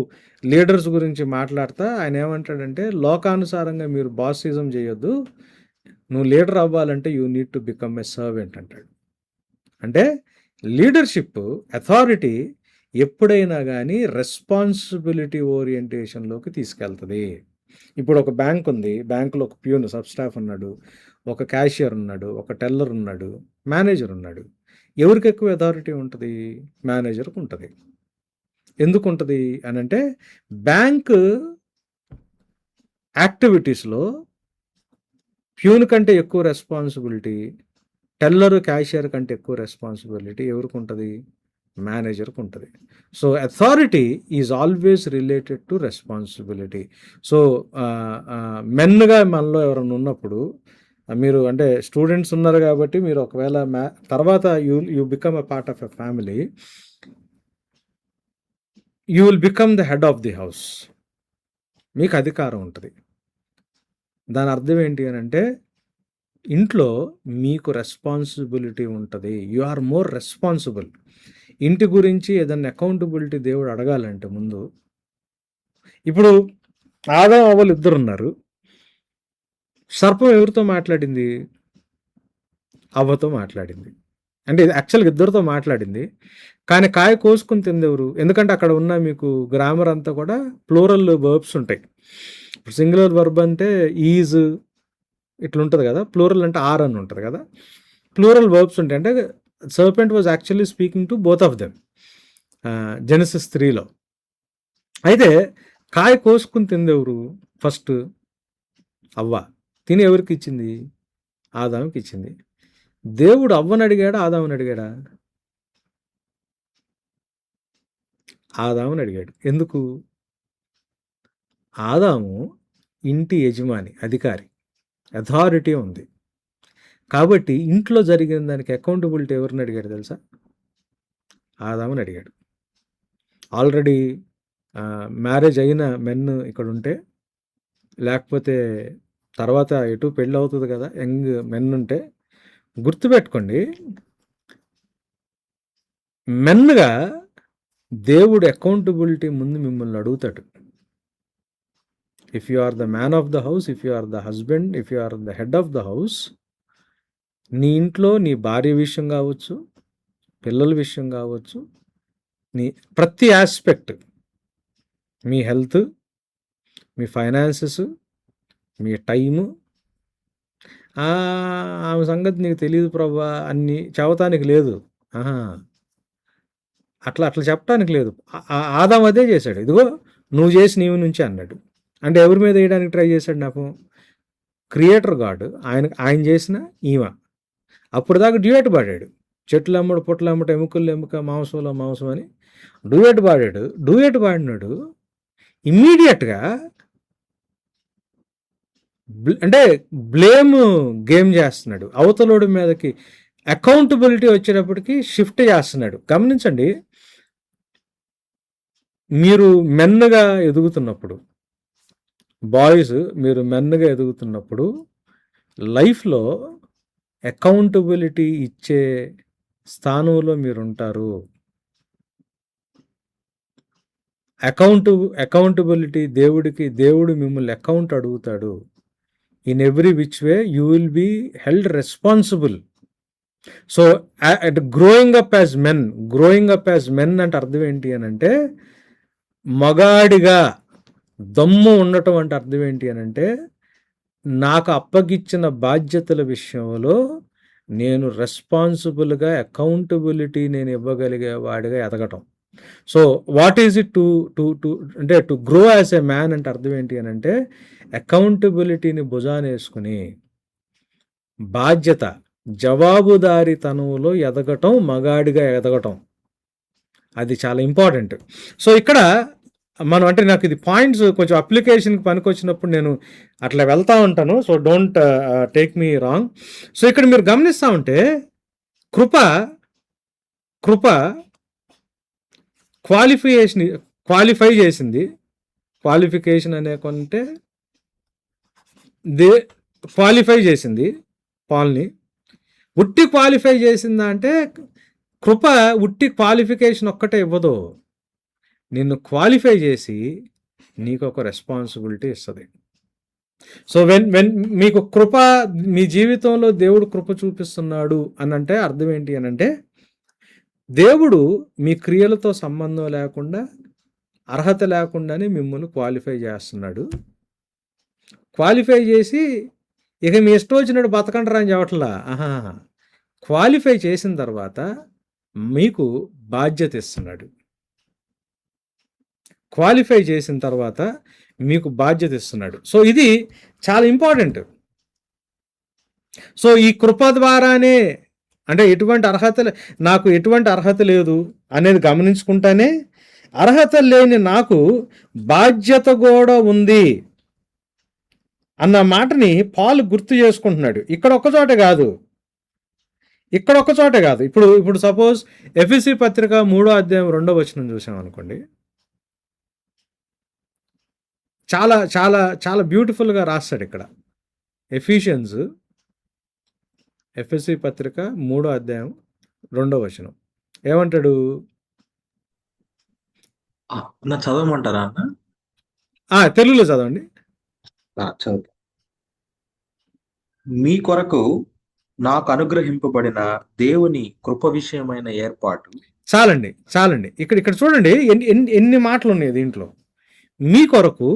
లీడర్స్ గురించి మాట్లాడుతా ఆయన ఏమంటాడంటే, లోకానుసారంగా మీరు బాసిజం చేయొద్దు, నువ్వు లీడర్ అవ్వాలంటే you need to become a servant అంటాడు. అంటే లీడర్షిప్, అథారిటీ ఎప్పుడైనా కానీ రెస్పాన్సిబిలిటీ ఓరియంటేషన్లోకి తీసుకెళ్తుంది. ఇప్పుడు ఒక బ్యాంక్ ఉంది, బ్యాంకులో ఒక ప్యూన్, సబ్ స్టాఫ్ ఉన్నాడు, ఒక క్యాషియర్ ఉన్నాడు, ఒక టెల్లర్ ఉన్నాడు, మేనేజర్ ఉన్నాడు. ఎవరికి ఎక్కువ అథారిటీ ఉంటుంది? మేనేజర్కి ఉంటుంది. ఎందుకు ఉంటుంది అని అంటే బ్యాంక్ యాక్టివిటీస్లో ప్యూన్ కంటే ఎక్కువ రెస్పాన్సిబిలిటీ, టెల్లర్ క్యాషియర్ కంటే ఎక్కువ రెస్పాన్సిబిలిటీ ఎవరికి ఉంటుంది? మేనేజర్కి ఉంటుంది. So authority is always related to responsibility. So మెన్గా మనలో ఎవరైనా ఉన్నప్పుడు, మీరు అంటే స్టూడెంట్స్ ఉన్నారు కాబట్టి మీరు ఒకవేళ తర్వాత you become a part of a family, you will become the head of the house. మీకు అధికారం ఉంటుంది. దాని అర్థం ఏంటి అని అంటే ఇంట్లో మీకు రెస్పాన్సిబిలిటీ ఉంటుంది. You are more responsible. ఇంటి గురించి ఏదైనా అకౌంటబిలిటీ దేవుడు అడగాలంటే ముందు, ఇప్పుడు ఆదాము అవ్వలు ఇద్దరు ఉన్నారు. సర్పం ఎవరితో మాట్లాడింది? అవ్వతో మాట్లాడింది. అంటే యాక్చువల్గా ఇద్దరితో మాట్లాడింది, కానీ కాయ కోసుకుని తింది ఎవరు? ఎందుకంటే అక్కడ ఉన్న మీకు గ్రామర్ అంతా కూడా ప్లూరల్ వర్బ్స్ ఉంటాయి. ఇప్పుడు సింగులర్ వర్బ్ అంటే ఈజ్ ఇట్లా ఉంటుంది కదా, ప్లూరల్ అంటే ఆర్ అని ఉంటుంది కదా, ప్లూరల్ వర్బ్స్ ఉంటాయి. అంటే serpent was actually speaking to both of them, Genesis 3లో. అయితే కాయ కోసుకుని తింది ఎవరు? ఫస్ట్ అవ్వ. తిని ఎవరికి ఇచ్చింది? ఆదాముకి ఇచ్చింది. దేవుడు అవ్వని అడిగాడా, ఆదాముని అడిగాడా? ఆదాముని అడిగాడు. ఎందుకు? ఆదాము ఇంటి యజమాని, అధికారి, అథారిటీ ఉంది కాబట్టి ఇంట్లో జరిగిన దానికి అకౌంటబిలిటీ ఎవరిని అడిగాడు తెలుసా? ఆదాముని అడిగాడు. ఆల్రెడీ మ్యారేజ్ అయిన మెన్ ఇక్కడ ఉంటే, లేకపోతే తర్వాత ఎటు పెళ్ళి అవుతుంది కదా, యంగ్ మెన్ ఉంటే గుర్తుపెట్టుకోండి, మెన్గా దేవుడు అకౌంటబిలిటీ ముందు మిమ్మల్ని అడుగుతాడు. If you are the man of the house, if you are the husband, if you are the head of the house, నీ ఇంట్లో నీ భార్య విషయం కావచ్చు, పిల్లల విషయం కావచ్చు, నీ ప్రతి ఆస్పెక్ట్, మీ హెల్త్, మీ ఫైనాన్సెస్, మీ టైము, ఆమె సంగతి నీకు తెలియదు ప్రభా అన్ని చెప్పటానికి లేదు. అట్లా చెప్పడానికి లేదు. ఆదాం అదే చేశాడు. ఇదిగో నువ్వు చేసి నీవు నుంచి అన్నాడు. అంటే ఎవరి మీద వేయడానికి ట్రై చేశాడు? నాకు క్రియేటర్ గాడ్ ఆయన చేసిన ఈమె. అప్పుడు దాకా డ్యూయట్ పాడాడు. చెట్లు అమ్మడు, పుట్టలు అమ్మట, ఎముకలు ఎముక, మాంసంలో మాంసం అని డ్యూయట్ పాడాడు. డ్యూయట్ పాడినాడు. ఇమ్మీడియట్గా అంటే బ్లేమ్ గేమ్ చేస్తున్నాడు, అవతలోడి మీదకి అకౌంటబిలిటీ వచ్చేటప్పటికి షిఫ్ట్ చేస్తున్నాడు. గమనించండి, మీరు మెన్నగా ఎదుగుతున్నప్పుడు, బాయ్స్ మీరు మెన్నగా ఎదుగుతున్నప్పుడు లైఫ్లో అకౌంటబిలిటీ ఇచ్చే స్థానంలో మీరుంటారు. అకౌంటబిలిటీ దేవుడు మిమ్మల్ని అకౌంట్ అడుగుతాడు. In every which way you will be held responsible. So growing up as men అంటే అర్థం ఏంటి అని అంటే, మగాడిగా దమ్ము ఉండటం అంటే అర్థం ఏంటి అని అంటే, నాకు అప్పగిచ్చిన బాధ్యతల విషయంలో నేను రెస్పాన్సిబుల్గా అకౌంటబిలిటీ నేను ఇవ్వగలిగే వాడిగా ఎదగటం. సో వాట్ ఈజ్ ఇట్ అంటే to grow as a man అంటే అర్థం ఏంటి అని అంటే, అకౌంటబిలిటీని భుజాన వేసుకుని బాధ్యత జవాబుదారీతనంలో ఎదగటం, మగాడిగా ఎదగటం, అది చాలా ఇంపార్టెంట్. సో ఇక్కడ మనం అంటే నాకు ఇది పాయింట్స్ కొంచెం అప్లికేషన్కి పనికొచ్చినప్పుడు నేను అట్లా వెళ్తూ ఉంటాను. So don't take me wrong. So ఇక్కడ మీరు గమనిస్తూ ఉంటే కృప క్వాలిఫై చేసింది. క్వాలిఫికేషన్ అనే కొంటే క్వాలిఫై చేసింది పాల్ని. ఉట్టి క్వాలిఫై చేసిందా అంటే, కృప ఉట్టి క్వాలిఫికేషన్ ఒక్కటే ఇవ్వదు, నిన్ను క్వాలిఫై చేసి నీకు ఒక రెస్పాన్సిబిలిటీ ఇస్తుంది. సో వెన్ మీకు కృప, మీ జీవితంలో దేవుడు కృప చూపిస్తున్నాడు అని అంటే అర్థం ఏంటి అని అంటే, దేవుడు మీ క్రియలతో సంబంధం లేకుండా, అర్హత లేకుండానే మిమ్మల్ని క్వాలిఫై చేస్తున్నాడు. క్వాలిఫై చేసి ఇక మీ ఇష్టం వచ్చినట్టు బతకంటారా అని చెప్పట్లా. క్వాలిఫై చేసిన తర్వాత మీకు బాధ్యత ఇస్తున్నాడు. క్వాలిఫై చేసిన తర్వాత మీకు బాధ్యత ఇస్తున్నాడు. సో ఇది చాలా ఇంపార్టెంట్. సో ఈ కృప ద్వారానే అంటే నాకు ఎటువంటి అర్హత లేదు అనేది గమనించుకుంటానే, అర్హత లేని నాకు బాధ్యత కూడా ఉంది అన్న మాటని పాల్ గుర్తు చేసుకుంటున్నాడు. ఇక్కడ ఒక్క చోటే కాదు. ఇప్పుడు సపోజ్ ఎఫెసీ పత్రిక 3వ అధ్యాయం 2వ వచనం చూసాం అనుకోండి. చాలా చాలా చాలా బ్యూటిఫుల్గా రాస్తాడు ఇక్కడ. ఎఫెసీ పత్రిక 3వ అధ్యాయం 2వ వచనం ఏమంటాడు? చదవమంటారా అన్న? తెలుగులో చదవండి. చదువు. మీ కొరకు నాకు అనుగ్రహింపబడిన దేవుని కృప విషయమైన ఏర్పాటు. చాలండి. ఇక్కడ చూడండి ఎన్ని మాటలు ఉన్నాయి దీంట్లో. మీ కొరకు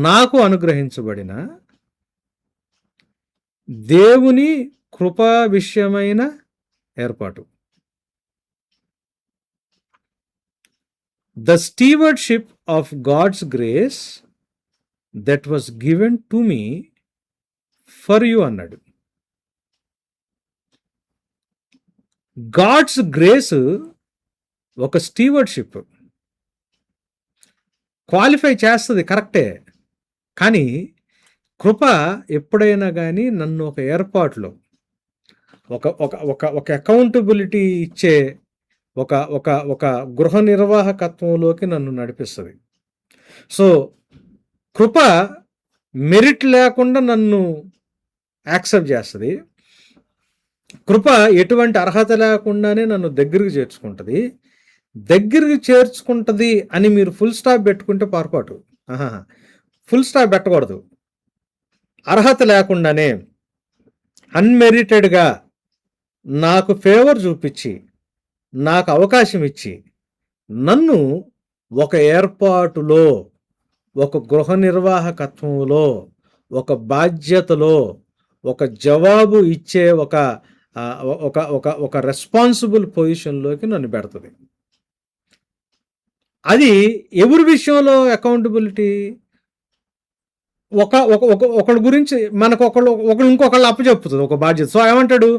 నాకు అనుగ్రహించబడిన దేవుని కృపా విషయమైన ఏర్పాటు. The stewardship of God's grace that was given to me for you అన్నాడు. గాడ్స్ గ్రేస్ ఒక స్టీవర్డ్షిప్ క్వాలిఫై చేస్తుంది, కరెక్టే. కానీ కృప ఎప్పుడైనా కానీ నన్ను ఒక ఏర్పాటులో ఒక అకౌంటబిలిటీ ఇచ్చే ఒక గృహ నిర్వాహకత్వంలోకి నన్ను నడిపిస్తుంది. సో కృప మెరిట్ లేకుండా నన్ను యాక్సెప్ట్ చేస్తుంది. కృప ఎటువంటి అర్హత లేకుండానే నన్ను దగ్గరికి చేర్చుకుంటుంది అని మీరు ఫుల్ స్టాప్ పెట్టుకుంటే పొరపాటు. ఫుల్ స్టాప్ పెట్టకూడదు. అర్హత లేకుండానే అన్మెరిటెడ్గా నాకు ఫేవర్ చూపించి, నాకు అవకాశం ఇచ్చి, నన్ను ఒక ఏర్పాటులో, ఒక గృహ నిర్వాహకత్వంలో, ఒక బాధ్యతలో, ఒక జవాబు ఇచ్చే ఒక రెస్పాన్సిబుల్ పొజిషన్లోకి నన్ను పెడుతుంది. అది ఎవరి విషయంలో అకౌంటబిలిటీ? ఒకళ్ళ గురించి మనకు ఒకళ్ళు ఇంకొకళ్ళు అప్పచెప్పుతుంది ఒక బాధ్యత. సో ఏమంటాడు?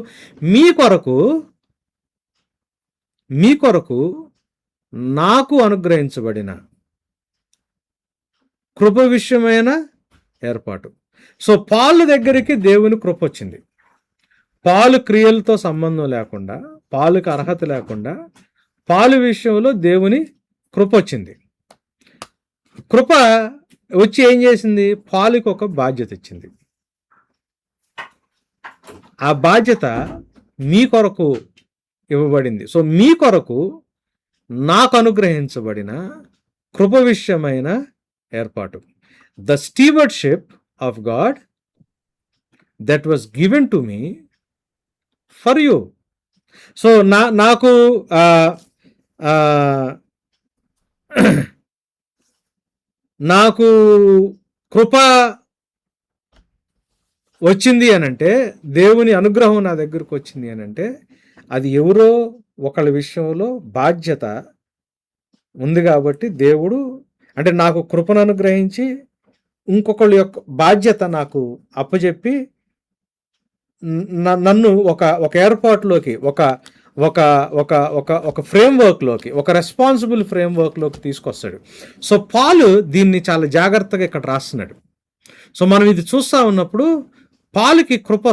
మీ కొరకు నాకు అనుగ్రహించబడిన కృప విషయమైన ఏర్పాటు. సో పాలు దగ్గరికి దేవుని కృప వచ్చింది. పాలు క్రియలతో సంబంధం లేకుండా, పాలుకి అర్హత లేకుండా పాలు విషయంలో దేవుని కృప వచ్చింది. కృప వచ్చి ఏం చేసింది? పాలుకి ఒక బాధ్యత ఇచ్చింది. ఆ బాధ్యత మీ కొరకు ఇవ్వబడింది. సో మీ కొరకు నాకు అనుగ్రహించబడిన కృప విషయమైన ఏర్పాటు, the stewardship of God that was given to me for you. So నాకు నాకు కృప వచ్చింది అనంటే, దేవుని అనుగ్రహం నా దగ్గరకు వచ్చింది అనంటే, అది ఎవరో ఒకళ్ళ విషయంలో బాధ్యత ఉంది కాబట్టి దేవుడు, అంటే నాకు కృపను అనుగ్రహించి ఇంకొకళ్ళ యొక్క బాధ్యత నాకు అప్పచెప్పి నన్ను ఒక ఏర్పాటులోకి, ఒక ఒక ఒక ఒక ఒక ఫ్రేమ్వర్క్లోకి, ఒక రెస్పాన్సిబుల్ ఫ్రేమ్వర్క్లోకి తీసుకొస్తాడు. సో పాలు దీన్ని చాలా జాగ్రత్తగా ఇక్కడ రాస్తున్నాడు. సో మనం ఇది చూస్తూ ఉన్నప్పుడు పాలుకి కృప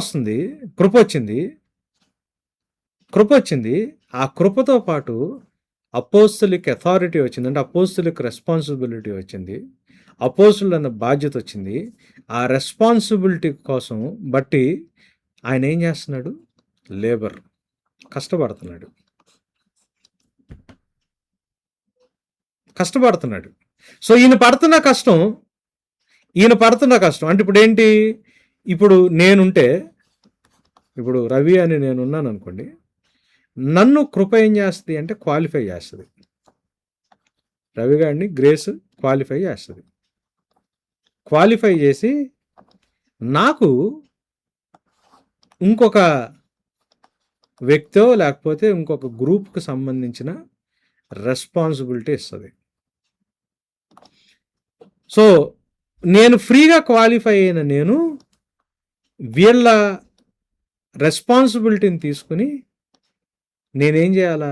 వచ్చింది. ఆ కృపతో పాటు అపోస్తులకి అథారిటీ వచ్చింది, అంటే అపోస్తులకి రెస్పాన్సిబిలిటీ వచ్చింది, అపోస్తులు అన్న బాధ్యత వచ్చింది. ఆ రెస్పాన్సిబిలిటీ కోసం బట్టి ఆయన ఏం చేస్తున్నాడు? లేబర్, కష్టపడుతున్నాడు. సో ఈయన పడుతున్న కష్టం అంటే ఇప్పుడు ఏంటి? ఇప్పుడు నేనుంటే, ఇప్పుడు రవి అని నేనున్నాను అనుకోండి, నన్ను కృప ఏం చేస్తుంది అంటే క్వాలిఫై చేస్తుంది. రవి గారిని గ్రేస్ క్వాలిఫై చేసి నాకు ఇంకొక వ్యక్తో లేకపోతే ఇంకొక గ్రూప్కి సంబంధించిన రెస్పాన్సిబిలిటీ ఇస్తుంది. సో నేను ఫ్రీగా క్వాలిఫై అయిన నేను వీళ్ళ రెస్పాన్సిబిలిటీని తీసుకుని నేనేం చేయాలా?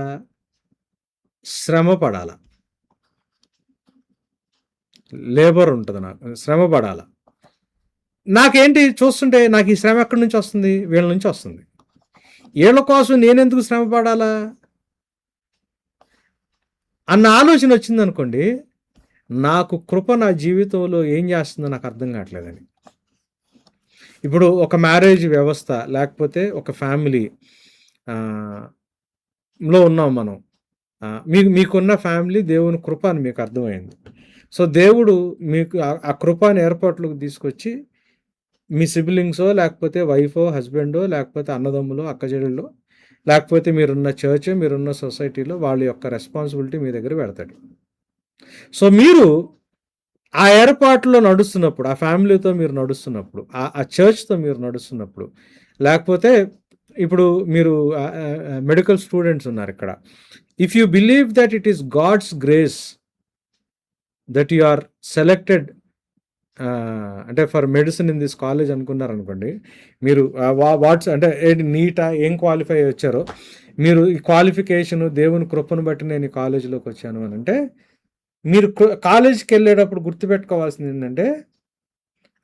శ్రమ పడాలా, లేబర్ ఉంటుంది, నాకు శ్రమ పడాలా. నాకేంటి చూస్తుంటే, నాకు ఈ శ్రమ ఎక్కడి నుంచి వస్తుంది? వీళ్ళ నుంచి వస్తుంది. వీళ్ళ కోసం నేనెందుకు శ్రమ పడాలా అన్న ఆలోచన వచ్చిందనుకోండి, నాకు కృప నా జీవితంలో ఏం చేస్తుందో నాకు అర్థం కావట్లేదని. ఇప్పుడు ఒక మ్యారేజ్ వ్యవస్థ లేకపోతే ఒక ఫ్యామిలీ లో ఉన్నాం మనం. మీకున్న ఫ్యామిలీ దేవుని కృప అని మీకు అర్థమైంది. సో దేవుడు మీకు ఆ కృపని ఏర్పాట్లోకి తీసుకొచ్చి మీ సిబ్లింగ్సో లేకపోతే వైఫో హస్బెండో లేకపోతే అన్నదమ్ములో అక్కచెల్లెల్లో లేకపోతే మీరున్న చర్చ్ మీరున్న సొసైటీలో వాళ్ళ యొక్క రెస్పాన్సిబిలిటీ మీ దగ్గర పెడతాడు. సో మీరు ఆ ఏర్పాటులో నడుస్తున్నప్పుడు, ఆ ఫ్యామిలీతో మీరు నడుస్తున్నప్పుడు, ఆ చర్చ్తో మీరు నడుస్తున్నప్పుడు, లేకపోతే ఇప్పుడు మీరు మెడికల్ స్టూడెంట్స్ ఉన్నారు ఇక్కడ, if you believe that it is God's grace that you are selected అంటే for medicine in this college అనుకున్నారనుకోండి, మీరు వాట్స్ అంటే నీటా ఏం క్వాలిఫై వచ్చారో, మీరు ఈ క్వాలిఫికేషను దేవుని కృపను బట్టి నేను ఈ కాలేజీలోకి వచ్చాను అని అంటే, మీరు కాలేజీకి వెళ్ళేటప్పుడు గుర్తుపెట్టుకోవాల్సింది ఏంటంటే,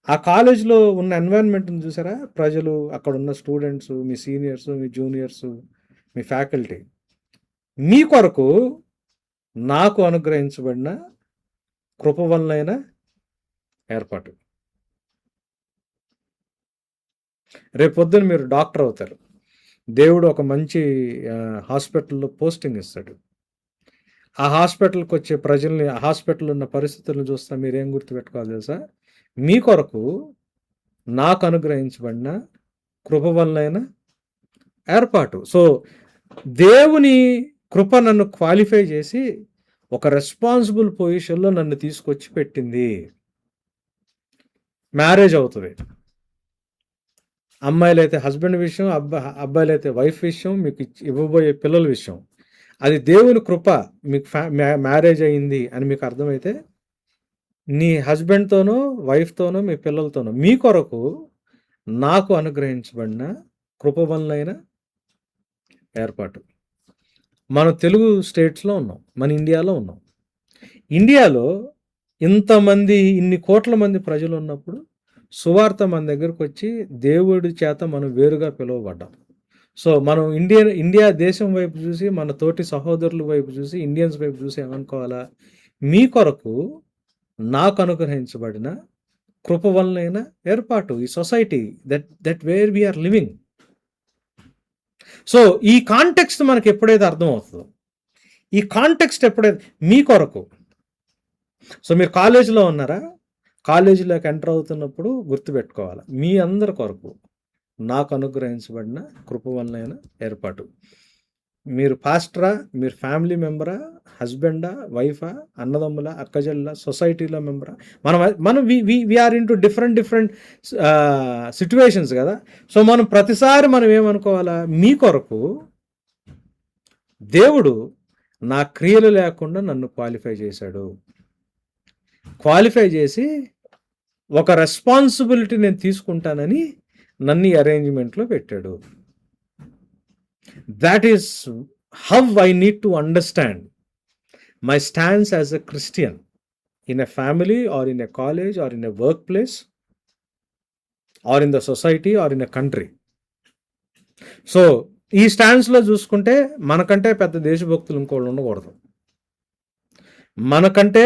ఆ కాలేజీలో ఉన్న ఎన్వైరన్మెంట్ని చూసారా? ప్రజలు, అక్కడ ఉన్న స్టూడెంట్స్, మీ సీనియర్స్, మీ జూనియర్స్, మీ ఫ్యాకల్టీ, మీ కొరకు నాకు అనుగ్రహించబడిన కృప వలనైన ఏర్పాటు. రేపొద్దున మీరు డాక్టర్ అవుతారు, దేవుడు ఒక మంచి హాస్పిటల్లో పోస్టింగ్ ఇస్తాడు. ఆ హాస్పిటల్కి వచ్చే ప్రజల్ని, ఆ హాస్పిటల్లో ఉన్న పరిస్థితులను చూస్తా మీరేం గుర్తుపెట్టుకోవాలి తెలుసా? మీ కొరకు నాకు అనుగ్రహించబడిన కృప వలనైన ఏర్పాటు. సో దేవుని కృప నన్ను క్వాలిఫై చేసి ఒక రెస్పాన్సిబుల్ పొజిషన్లో నన్ను తీసుకొచ్చి పెట్టింది. మ్యారేజ్ అవుతుంది, అమ్మాయిలైతే హస్బెండ్ విషయం, అబ్బాయిలైతే వైఫ్ విషయం, మీకు ఇవ్వబోయే పిల్లల విషయం, అది దేవుని కృప. మీకు మ్యారేజ్ అయింది అని మీకు అర్థమైతే, నీ హస్బెండ్తోనో వైఫ్తోనో మీ పిల్లలతోనో మీ కొరకు నాకు అనుగ్రహించబడిన కృప వలనైన ఏర్పాటు. మనం తెలుగు స్టేట్స్లో ఉన్నాం, మన ఇండియాలో ఉన్నాం. ఇండియాలో ఇంతమంది ఇన్ని కోట్ల మంది ప్రజలు ఉన్నప్పుడు సువార్త మన దగ్గరకు వచ్చి దేవుడి చేత మనం వేరుగా పిలువబడ్డాం. సో మనం ఇండియా దేశం వైపు చూసి, మన తోటి సహోదరుల వైపు చూసి, ఇండియన్స్ వైపు చూసి ఏమనుకోవాలా? మీ కొరకు నాకు అనుగ్రహించబడిన కృప వలనైన ఏర్పాటు ఈ society that where we are living. So ఈ కాంటెక్స్ట్ మనకి ఎప్పుడైతే అర్థమవుతుందో, ఈ కాంటెక్స్ట్ ఎప్పుడైతే మీ కొరకు. సో మీరు కాలేజీలో ఉన్నారా? కాలేజీలోకి ఎంటర్ అవుతున్నప్పుడు గుర్తుపెట్టుకోవాలి, మీ అందరి కొరకు నాకు అనుగ్రహించబడిన కృప వలనైన ఏర్పాటు. మీరు పాస్టరా, మీరు ఫ్యామిలీ మెంబరా, హస్బెండా, వైఫా, అన్నదమ్ముల, అక్కజల్ల, సొసైటీలో మెంబరా, మనం వీఆర్ ఇంటూ డిఫరెంట్ సిచ్యువేషన్స్ కదా. సో మనం ప్రతిసారి మనం ఏమనుకోవాలా? మీ కొరకు దేవుడు నా క్రియలు లేకుండా నన్ను క్వాలిఫై చేశాడు. క్వాలిఫై చేసి ఒక రెస్పాన్సిబిలిటీ నేను తీసుకుంటానని నన్ను ఈ అరేంజ్మెంట్లో పెట్టాడు. That is how I need to understand my stance as a Christian in a family or in a college or in a workplace or in the society or in a country. So ఈ స్టాన్స్లో చూసుకుంటే మనకంటే పెద్ద దేశభక్తులు ఇంకోళ్ళు ఉండకూడదు. మనకంటే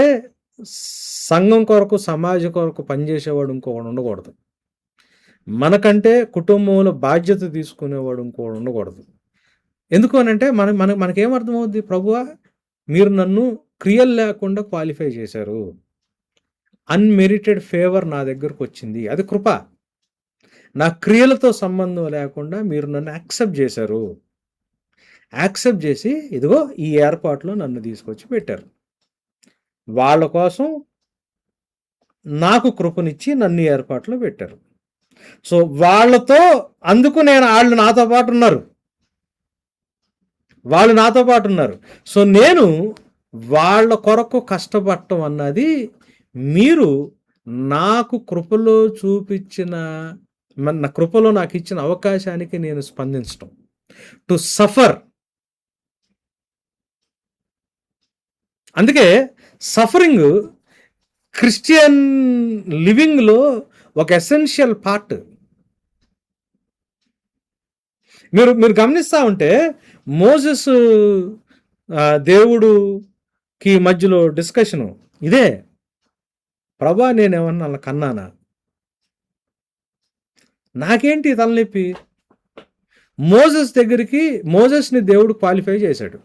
సంఘం కొరకు, సమాజం కొరకు పనిచేసేవాడు ఇంకోడు ఉండకూడదు. మనకంటే కుటుంబంలో బాధ్యత తీసుకునేవాడు ఇంకోడు ఉండకూడదు. ఎందుకు అని అంటే మనకేమర్థమవుద్ది? ప్రభువా, మీరు నన్ను క్రియలు లేకుండా క్వాలిఫై చేశారు, అన్మెరిటెడ్ ఫేవర్ నా దగ్గరకు వచ్చింది, అది కృప. నా క్రియలతో సంబంధం లేకుండా మీరు నన్ను యాక్సెప్ట్ చేశారు. యాక్సెప్ట్ చేసి ఇదిగో ఈ ఏర్పాట్లో నన్ను తీసుకొచ్చి పెట్టారు. వాళ్ళ కోసం నాకు కృపనిచ్చి నన్ను ఏర్పాట్లో పెట్టారు. సో వాళ్ళతో, అందుకు వాళ్ళు నాతో పాటు ఉన్నారు, వాళ్ళు నాతో పాటు ఉన్నారు. సో నేను వాళ్ళ కొరకు కష్టపడటం అన్నది మీరు నాకు కృపలో చూపించిన, నా కృపలో నాకు ఇచ్చిన అవకాశానికి నేను స్పందించటం. To suffer. అందుకే సఫరింగ్ క్రిస్టియన్ లివింగ్లో ఒక ఎసెన్షియల్ పార్ట్. మీరు గమనిస్తూ ఉంటే మోసెస్ దేవుడుకి మధ్యలో డిస్కషను ఇదే, ప్రభా నేనేమన్నా అలా కన్నానా, నాకేంటి తలనొప్పి. మోసెస్ని దేవుడు క్వాలిఫై చేశాడు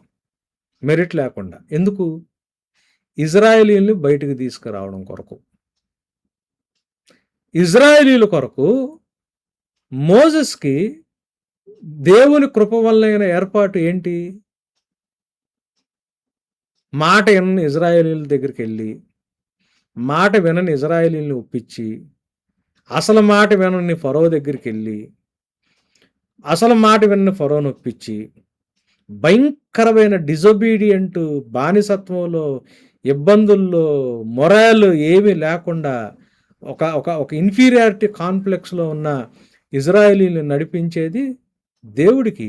మెరిట్ లేకుండా. ఎందుకు? ఇజ్రాయేలీల్ని బయటికి తీసుకురావడం కొరకు. ఇజ్రాయేలీల కొరకు మోసెస్కి దేవుని కృప వలన ఏర్పాటు ఏంటి? మాట వినని ఇజ్రాయేలీల దగ్గరికి వెళ్ళి, మాట వినని ఇజ్రాయేలీల్ని ఒప్పించి, అసలు మాట వినని ఫరో దగ్గరికి వెళ్ళి, అసలు మాట వినని ఫరోను ఒప్పించి, భయంకరమైన డిజొబీడియంట్ బానిసత్వంలో, ఇబ్బందుల్లో, మొరాలు ఏమీ లేకుండా ఒక ఇన్ఫీరియారిటీ కాంప్లెక్స్లో ఉన్న ఇజ్రాయేలీని నడిపించేది దేవుడికి,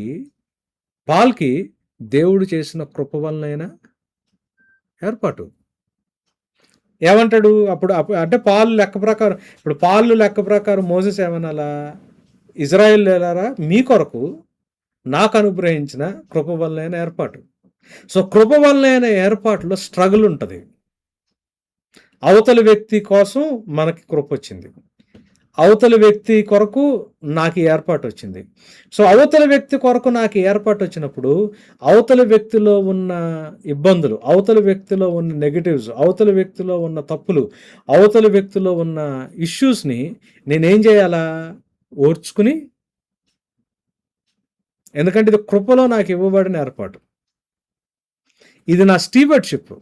పాల్కి దేవుడు చేసిన కృప వలనైనా ఏర్పాటు. ఏమంటాడు అప్పుడు? అంటే పాలు లెక్క ప్రకారం మోసెస్ ఏమనాలా? ఇజ్రాయేల్ లేలారా, మీ కొరకు నాకు అనుగ్రహించిన కృప వలనైన ఏర్పాటు. సో కృప వలనైన ఏర్పాటులో స్ట్రగుల్ ఉంటుంది. అవతలి వ్యక్తి కోసం మనకి కృప వచ్చింది, అవతలి వ్యక్తి కొరకు నాకు ఏర్పాటు వచ్చింది. సో అవతలి వ్యక్తి కొరకు నాకు ఏర్పాటు వచ్చినప్పుడు అవతలి వ్యక్తిలో ఉన్న ఇబ్బందులు, అవతలి వ్యక్తిలో ఉన్న నెగటివ్స్, అవతలి వ్యక్తిలో ఉన్న తప్పులు, అవతలి వ్యక్తిలో ఉన్న ఇష్యూస్ని నేనేం చేయాలా? ఓర్చుకుని, ఎందుకంటే ఇది కృపలో నాకు ఇవ్వబడిన ఏర్పాటు, ఇది నా స్టీవర్డ్షిప్,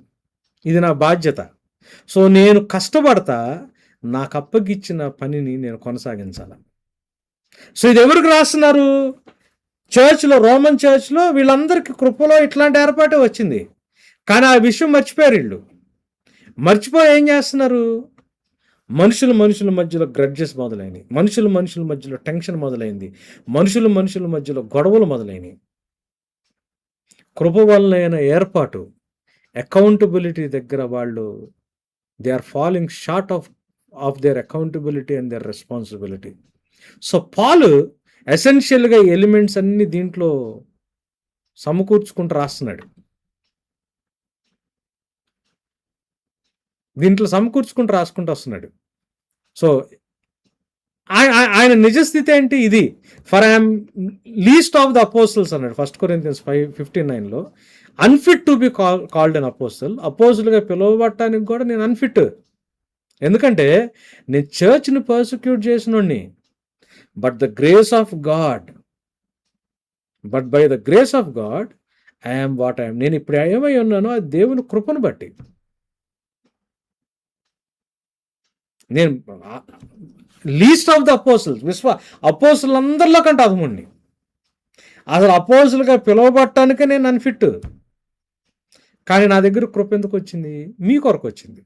ఇది నా బాధ్యత. సో నేను కష్టపడతా, నాకు అప్పగిచ్చిన పనిని నేను కొనసాగించాలి. సో ఇది ఎవరికి రాస్తున్నారు? చర్చ్లో, రోమన్ చర్చ్లో వీళ్ళందరికీ కృపలో ఇట్లాంటి ఏర్పాటే వచ్చింది. కానీ ఆ విషయం మర్చిపోయారు వీళ్ళు. మర్చిపోయి ఏం చేస్తున్నారు? మనుషుల మధ్యలో గ్రడ్జెస్ మొదలైనవి, మనుషుల మధ్యలో టెన్షన్ మొదలైంది, మనుషుల మధ్యలో గొడవలు మొదలైనవి. కృప వలన ఏర్పాటు, అకౌంటబిలిటీ దగ్గర వాళ్ళు they are following short of their accountability and their responsibility. So Paulu ఎసెన్షియల్గా ఎలిమెంట్స్ అన్ని దీంట్లో సమకూర్చుకుంటూ రాస్తున్నాడు. దీంట్లో సమకూర్చుకుంటూ రాసుకుంటూ వస్తున్నాడు. సో ఆయన నిజస్థితి ఏంటి? ఇది for I'm least of the apostles అన్నాడు 1 Corinthians 5:59లో. Unfit to be called an apostle. అపోస్టల్గా పిలువబడటానికి కూడా నేను అన్ఫిట్. ఎందుకంటే నేను చర్చ్ని పర్సిక్యూట్ చేసినోడిని. But by the grace of God I'm what I'm. నేను ఇప్పుడు ఏమై ఉన్నానో అది దేవుని కృపను బట్టి. నేను లీస్ట్ ఆఫ్ ద అపోస్టల్స్, అపోస్టలందరిలో కంటే అధముణ్ణి. అసలు అపోస్టల్గా పిలువబట్టడానికే నేను అన్ఫిట్. కానీ నా దగ్గర కృప ఎందుకు వచ్చింది? మీ కొరకు వచ్చింది.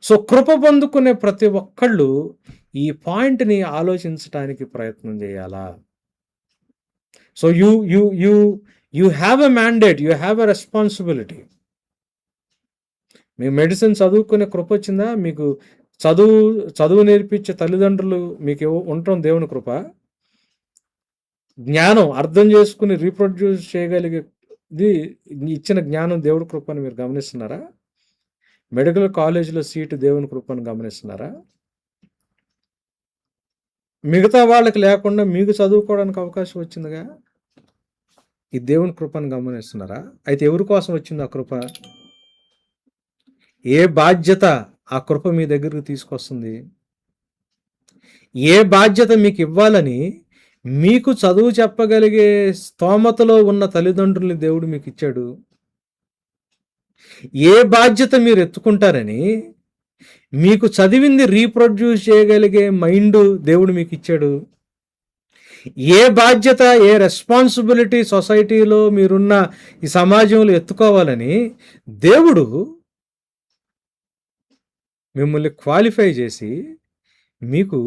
సో కృప పొందుకునే ప్రతి ఒక్కళ్ళు ఈ పాయింట్ని ఆలోచించడానికి ప్రయత్నం చేయాలా? So you have a mandate, you have a responsibility. Me medicine చదువుకునే కృప వచ్చిందా? మీకు చదువు నేర్పించే తల్లిదండ్రులు మీకు ఉండటం దేవుని కృప. జ్ఞానం అర్థం చేసుకుని రీప్రొడ్యూస్ చేయగలిగేది ఇచ్చిన జ్ఞానం దేవుడి కృప అని మీరు గమనిస్తున్నారా? మెడికల్ కాలేజీలో సీటు దేవుని కృపను గమనిస్తున్నారా? మిగతా వాళ్ళకి లేకుండా మీకు చదువుకోవడానికి అవకాశం వచ్చిందిగా, ఈ దేవుని కృపను గమనిస్తున్నారా? అయితే ఎవరి కోసం వచ్చింది ఆ కృప? ఏ బాధ్యత ఆ కృప మీ దగ్గరకు తీసుకొస్తుంది? ఏ బాధ్యత మీకు ఇవ్వాలని మీకు చదువు చెప్పగలిగే స్తోమతలో ఉన్న తల్లిదండ్రుల్ని దేవుడు మీకు ఇచ్చాడు? ఏ బాధ్యత మీరు ఎత్తుకుంటారని మీకు చదివింది రీప్రొడ్యూస్ చేయగలిగే మైండ్ దేవుడు మీకు ఇచ్చాడు? ఏ బాధ్యత, ఏ రెస్పాన్సిబిలిటీ సొసైటీలో మీరున్న ఈ సమాజంలో ఎత్తుకోవాలని దేవుడు మిమ్మల్ని క్వాలిఫై చేసి మీకు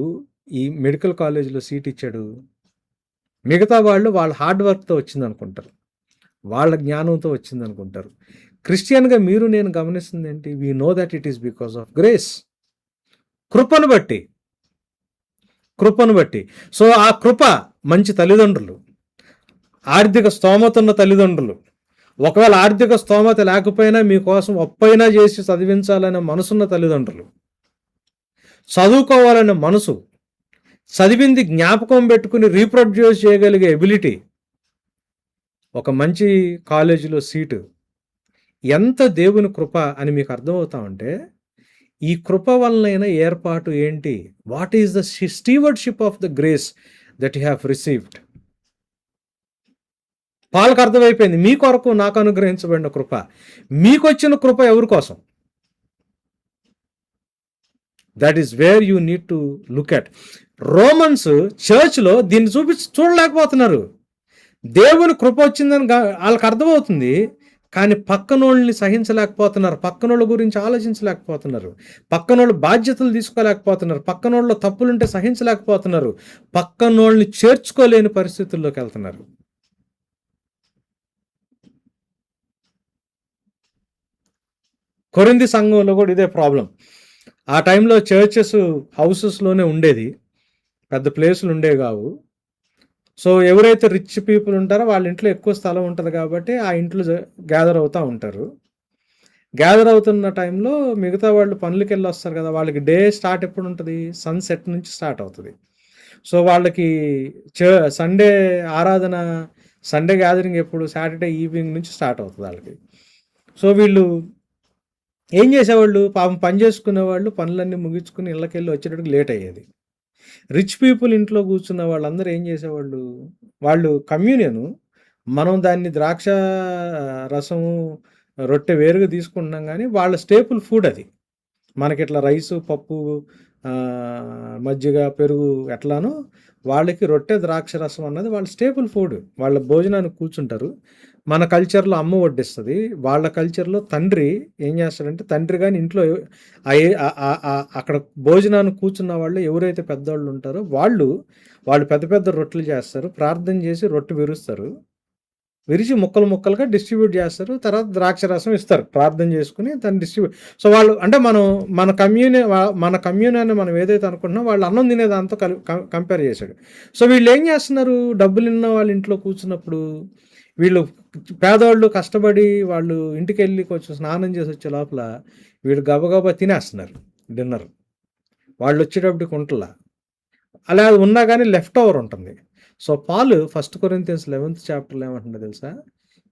ఈ మెడికల్ కాలేజీలో సీట్ ఇచ్చాడు? మిగతా వాళ్ళు వాళ్ళ హార్డ్ వర్క్తో వచ్చిందనుకుంటారు, వాళ్ళ జ్ఞానంతో వచ్చిందనుకుంటారు. క్రిస్టియన్గా మీరు నేను గమనిస్తుంది ఏంటి? We know that it is because of grace. కృపను బట్టి. సో ఆ కృప మంచి తల్లిదండ్రులు, ఆర్థిక స్తోమత ఉన్న తల్లిదండ్రులు, ఒకవేళ ఆర్థిక స్తోమత లేకపోయినా మీకోసం అప్పైనా చేసి చదివించాలనే మనసున్న తల్లిదండ్రులు, చదువుకోవాలనే మనసు, చదివింది జ్ఞాపకం పెట్టుకుని రీప్రొడ్యూస్ చేయగలిగే ఎబిలిటీ, ఒక మంచి కాలేజీలో సీటు, ఎంత దేవుని కృప అని మీకు అర్థమవుతా ఉంటే ఈ కృప వలనైన ఏర్పాటు ఏంటి? What is the stewardship of the grace that you have received? వాళ్ళకి అర్థమైపోయింది, మీ కొరకు నాకు అనుగ్రహించబడిన కృప. మీకు వచ్చిన కృప ఎవరి కోసం? That is where you need to look at. Romans చర్చ్లో దీన్ని చూడలేకపోతున్నారు. దేవుని కృప వచ్చిందని వాళ్ళకి అర్థమవుతుంది, కానీ పక్కనోళ్ళని సహించలేకపోతున్నారు, పక్కనోళ్ళ గురించి ఆలోచించలేకపోతున్నారు, పక్కనోళ్ళ బాధ్యతలు తీసుకోలేకపోతున్నారు, పక్కనోళ్ళ తప్పులుంటే సహించలేకపోతున్నారు, పక్కనోళ్ళని చేర్చుకోలేని పరిస్థితుల్లోకి వెళ్తున్నారు. కొరింథీ సంఘంలో కూడా ఇదే ప్రాబ్లం. ఆ టైంలో చర్చెస్ హౌసెస్లోనే ఉండేది, పెద్ద ప్లేసులు ఉండేవి కావు. సో ఎవరైతే రిచ్ పీపుల్ ఉంటారో వాళ్ళ ఇంట్లో ఎక్కువ స్థలం ఉంటుంది కాబట్టి ఆ ఇంట్లో గ్యాదర్ అవుతూ ఉంటారు. గ్యాదర్ అవుతున్న టైంలో మిగతా వాళ్ళు పనులకి వెళ్ళి వస్తారు కదా, వాళ్ళకి డే స్టార్ట్ ఎప్పుడు ఉంటుంది? సన్సెట్ నుంచి స్టార్ట్ అవుతుంది. సో వాళ్ళకి సండే ఆరాధన, సండే గ్యాదరింగ్ ఎప్పుడు? సాటర్డే ఈవినింగ్ నుంచి స్టార్ట్ అవుతుంది వాళ్ళకి. సో వీళ్ళు ఏం చేసేవాళ్ళు? పాపం పని చేసుకునేవాళ్ళు పనులన్నీ ముగించుకుని ఇళ్ళకెళ్ళి వచ్చేటప్పుడు లేట్ అయ్యేది. రిచ్ పీపుల్ ఇంట్లో కూర్చున్న వాళ్ళందరూ ఏం చేసేవాళ్ళు? వాళ్ళు కమ్యూనియను, మనం దాన్ని ద్రాక్ష రసము రొట్టె వేరుగా తీసుకుంటున్నాం, కానీ వాళ్ళ స్టేపుల్ ఫుడ్ అది. మనకి ఇట్లా రైసు, పప్పు, మజ్జిగ, పెరుగు ఎట్లానో వాళ్ళకి రొట్టె ద్రాక్ష రసం అన్నది వాళ్ళ స్టేపుల్ ఫుడ్. వాళ్ళ భోజనానికి కూర్చుంటారు. మన కల్చర్లో అమ్మ వడ్డిస్తుంది, వాళ్ళ కల్చర్లో తండ్రి ఏం చేస్తాడంటే, తండ్రి కానీ ఇంట్లో అక్కడ భోజనానికి కూర్చున్న వాళ్ళు ఎవరైతే పెద్దవాళ్ళు ఉంటారో వాళ్ళు పెద్ద పెద్ద రొట్టెలు చేస్తారు, ప్రార్థన చేసి రొట్టె విరుస్తారు. విరిచి ముక్కలు ముక్కలుగా డిస్ట్రిబ్యూట్ చేస్తారు. తర్వాత ద్రాక్ష రసం ఇస్తారు. ప్రార్థన చేసుకొని దాన్ని డిస్ట్రిబ్యూట్. సో వాళ్ళు అంటే మనం మన కమ్యూనియన్ మనం ఏదైతే అనుకుంటున్నామో వాళ్ళు అన్నం తినే దాంతో కంపేర్ చేశాడు. సో వీళ్ళు ఏం చేస్తున్నారు? డబ్బులు ఉన్న వాళ్ళ ఇంట్లో కూర్చున్నప్పుడు వీళ్ళు పేదవాళ్ళు కష్టపడి వాళ్ళు ఇంటికి వెళ్ళి కొంచెం స్నానం చేసి వచ్చే లోపల వీళ్ళు గబగబా తినేస్తున్నారు డిన్నర్. వాళ్ళు వచ్చేటప్పటికి ఉంటలా. అలా ఉన్నా కానీ లెఫ్ట్ ఓవర్ ఉంటుంది. సో పాలు 1 కొరింథియన్స్ 11th చాప్టర్లో ఏమంటుందో తెలుసా?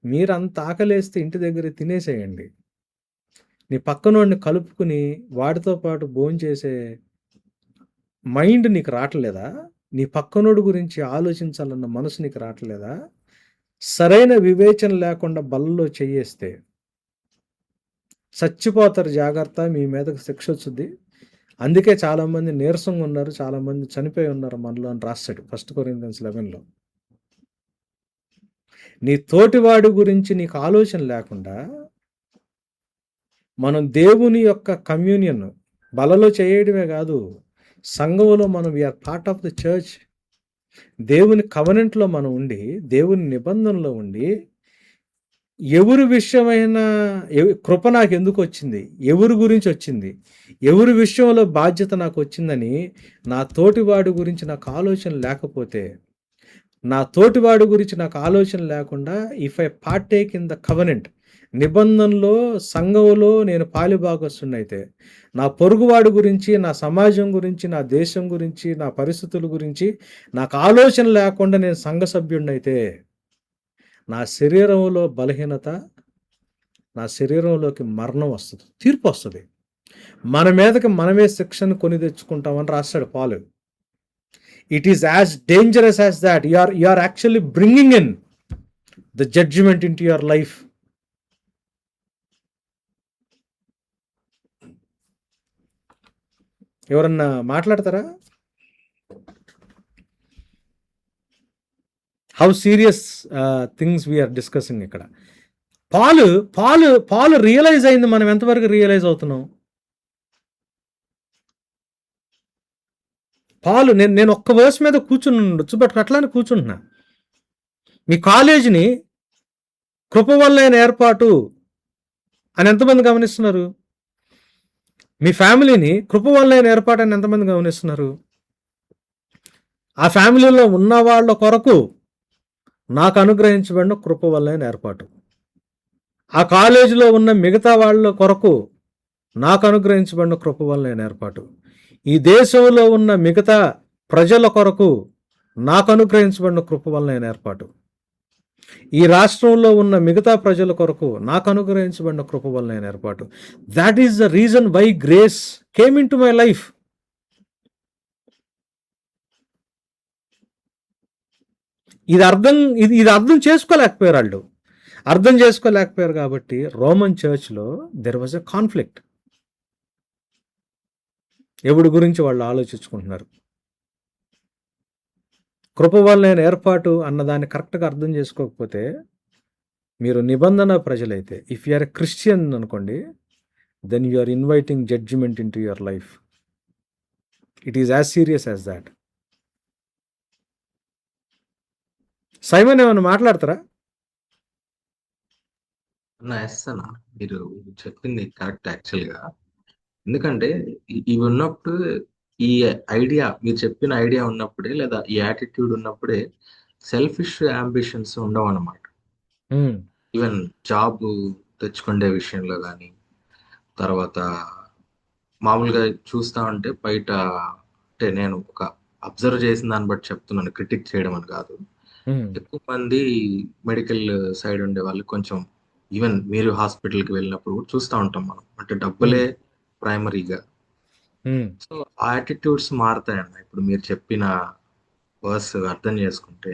మీరంత ఆకలేస్తే ఇంటి దగ్గర తినేసేయండి. నీ పక్కనోడిని కలుపుకుని వాడితో పాటు భోంచేసే మైండ్ నీకు రావట్లేదా? నీ పక్కనోడి గురించి ఆలోచించాలన్న మనసు నీకు రావట్లేదా? సరైన వివేచన లేకుండా బల్లలో చెయ్యేస్తే చచ్చిపోతారు, జాగ్రత్త, మీ మీదకి శిక్ష వచ్చుద్ది. అందుకే చాలామంది నీరసంగా ఉన్నారు, చాలామంది చనిపోయి ఉన్నారు మనలో అని రాస్తాడు 1 కొరింథియన్స్ 11లో. నీ తోటివాడి గురించి నీకు ఆలోచన లేకుండా మనం దేవుని యొక్క కమ్యూనియన్ బలలో చేయడమే కాదు, సంఘములో మనం we are part of the church. దేవుని కవనెంట్లో మనం ఉండి, దేవుని నిబంధనలో ఉండి, ఎవరి విషయమైన కృప నాకు ఎందుకు వచ్చింది, ఎవరి గురించి వచ్చింది, ఎవరి విషయంలో బాధ్యత నాకు వచ్చిందని నా తోటివాడి గురించి నాకు ఆలోచన లేకపోతే, నా తోటివాడి గురించి నాకు ఆలోచన లేకుండా if I partake in the covenant, నిబంధనలో సంఘంలో నేను పాలిభాగస్తున్నైతే, నా పొరుగువాడి గురించి, నా సమాజం గురించి, నా దేశం గురించి, నా పరిస్థితుల గురించి నాకు ఆలోచన లేకుండా నేను సంఘ సభ్యుడినైతే, నా శరీరంలో బలహీనత, నా శరీరంలోకి మరణం వస్తుంది, తీర్పు వస్తుంది. మన మీదకి మనమే శిక్షను కొని తెచ్చుకుంటామని రాస్తాడు Paulu. It is as dangerous as that. You are actually bringing in the judgement into your life. ఎవరన్నా మాట్లాడతారా? How serious things we are discussing ఇక్కడ. పాలు రియలైజ్ అయింది, మనం ఎంతవరకు రియలైజ్ అవుతున్నాం? పాలు నేను ఒక్క వర్స్ మీద కూర్చుని ఉండొచ్చు, బట్ అట్లానే కూర్చుంటున్నా. మీ కాలేజీని కృప వల్లైన ఏర్పాటు అని ఎంతమంది గమనిస్తున్నారు? మీ ఫ్యామిలీని కృప వల్లైన ఏర్పాటు అని ఎంతమంది గమనిస్తున్నారు? ఆ ఫ్యామిలీలో ఉన్న వాళ్ళ కొరకు నాకు అనుగ్రహించబడిన కృప వల్లైన ఏర్పాటు, ఆ కాలేజీలో ఉన్న మిగతా వాళ్ళ కొరకు నాకు అనుగ్రహించబడిన కృప వల్లైన ఏర్పాటు, ఈ దేశంలో ఉన్న మిగతా ప్రజల కొరకు నాకు అనుగ్రహించబడిన కృప వల్లైన ఏర్పాటు, ఈ రాష్ట్రంలో ఉన్న మిగతా ప్రజల కొరకు నాకు అనుగ్రహించబడిన కృప వల్లైన ఏర్పాటు. That is the reason why grace came into my life. ఇది అర్థం చేసుకోలేకపోయారు వాళ్ళు. అర్థం చేసుకోలేకపోయారు కాబట్టి రోమన్ చర్చ్లో దెర్ వాజ్ ఎ కాన్ఫ్లిక్ట్. ఎవడి గురించి వాళ్ళు ఆలోచించుకుంటున్నారు. కృప వల్లైన ఏర్పాటు అన్నదాన్ని కరెక్ట్గా అర్థం చేసుకోకపోతే, మీరు నిబంధన ప్రజలైతే, if you are a Christian అనుకోండి, then you are inviting judgement into your life. It is as serious as that. Simon ఏమైనా మాట్లాడతారా? ఎస్ మీరు చెప్పింది కరెక్ట్ యాక్చువల్గా. ఎందుకంటే ఇవి ఉన్నప్పుడు, ఈ ఐడియా, మీరు చెప్పిన ఐడియా ఉన్నప్పుడే, లేదా ఈ యాటిట్యూడ్ ఉన్నప్పుడే సెల్ఫిష్ అంబిషన్స్ ఉండవు అన్నమాట. ఈవెన్ జాబ్ తెచ్చుకునే విషయంలో కానీ, తర్వాత మామూలుగా చూస్తా ఉంటే బయట, అంటే నేను ఒక అబ్జర్వ్ చేసిన దాన్ని బట్టి చెప్తున్నాను, క్రిటిక్ చేయడం అని కాదు. ఎక్కువ మంది మెడికల్ సైడ్ ఉండే వాళ్ళు కొంచెం, ఈవెన్ మీరు హాస్పిటల్కి వెళ్ళినప్పుడు కూడా చూస్తూ ఉంటాం మనం, అంటే డబ్బులే ప్రైమరీగా. సో ఆ యాటిట్యూడ్స్ మారుతాయన్న. ఇప్పుడు మీరు చెప్పిన వర్స్ అర్థం చేసుకుంటే,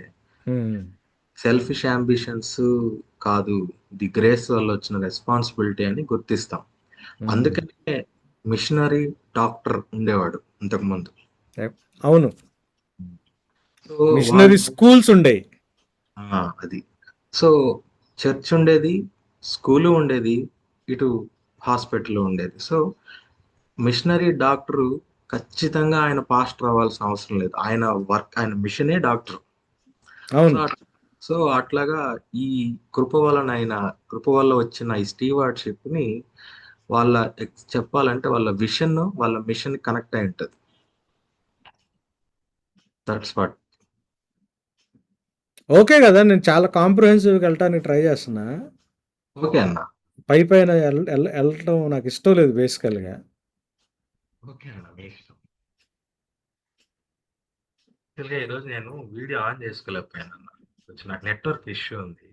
సెల్ఫిష్ అంబిషన్స్ కాదు, ది గ్రేస్ వల్ల వచ్చిన రెస్పాన్సిబిలిటీ అని గుర్తిస్తాం. అందుకనే మిషనరీ డాక్టర్ ఉండేవాడు ఇంతకుముందు. అవును, మిషనరీ స్కూల్స్ ఉండేవి. అది. సో చర్చ్ ఉండేది, స్కూలు ఉండేది, ఇటు హాస్పిటల్ ఉండేది. సో మిషనరీ డాక్టరు ఖచ్చితంగా ఆయన పాస్టర్ అవ్వాల్సిన అవసరం లేదు. ఆయన వర్క్, ఆయన మిషనే డాక్టర్. అవును. సో సో అట్లాగా ఈ కృప వల్ల వచ్చిన ఈ స్టీవార్డ్షిప్ ని వాళ్ళ చెప్పాలంటే వాళ్ళ విషన్ వాళ్ళ మిషన్ కనెక్ట్ అయి ఉంటది. That's what. ఓకే కదా, నేను చాలా కాంప్రహెన్సివ్గా వెళ్ళటానికి ట్రై చేస్తున్నా. ఓకే అన్న. పైన వెళ్ళటం నాకు ఇష్టం లేదు బేసికల్గా. ఓకే అన్న, మీ ఇష్టం. యాక్చువల్గా ఈరోజు నేను వీడియో ఆన్ చేసుకోలేకపోయాను అన్న, కొంచెం నాకు నెట్వర్క్ ఇష్యూ ఉంది.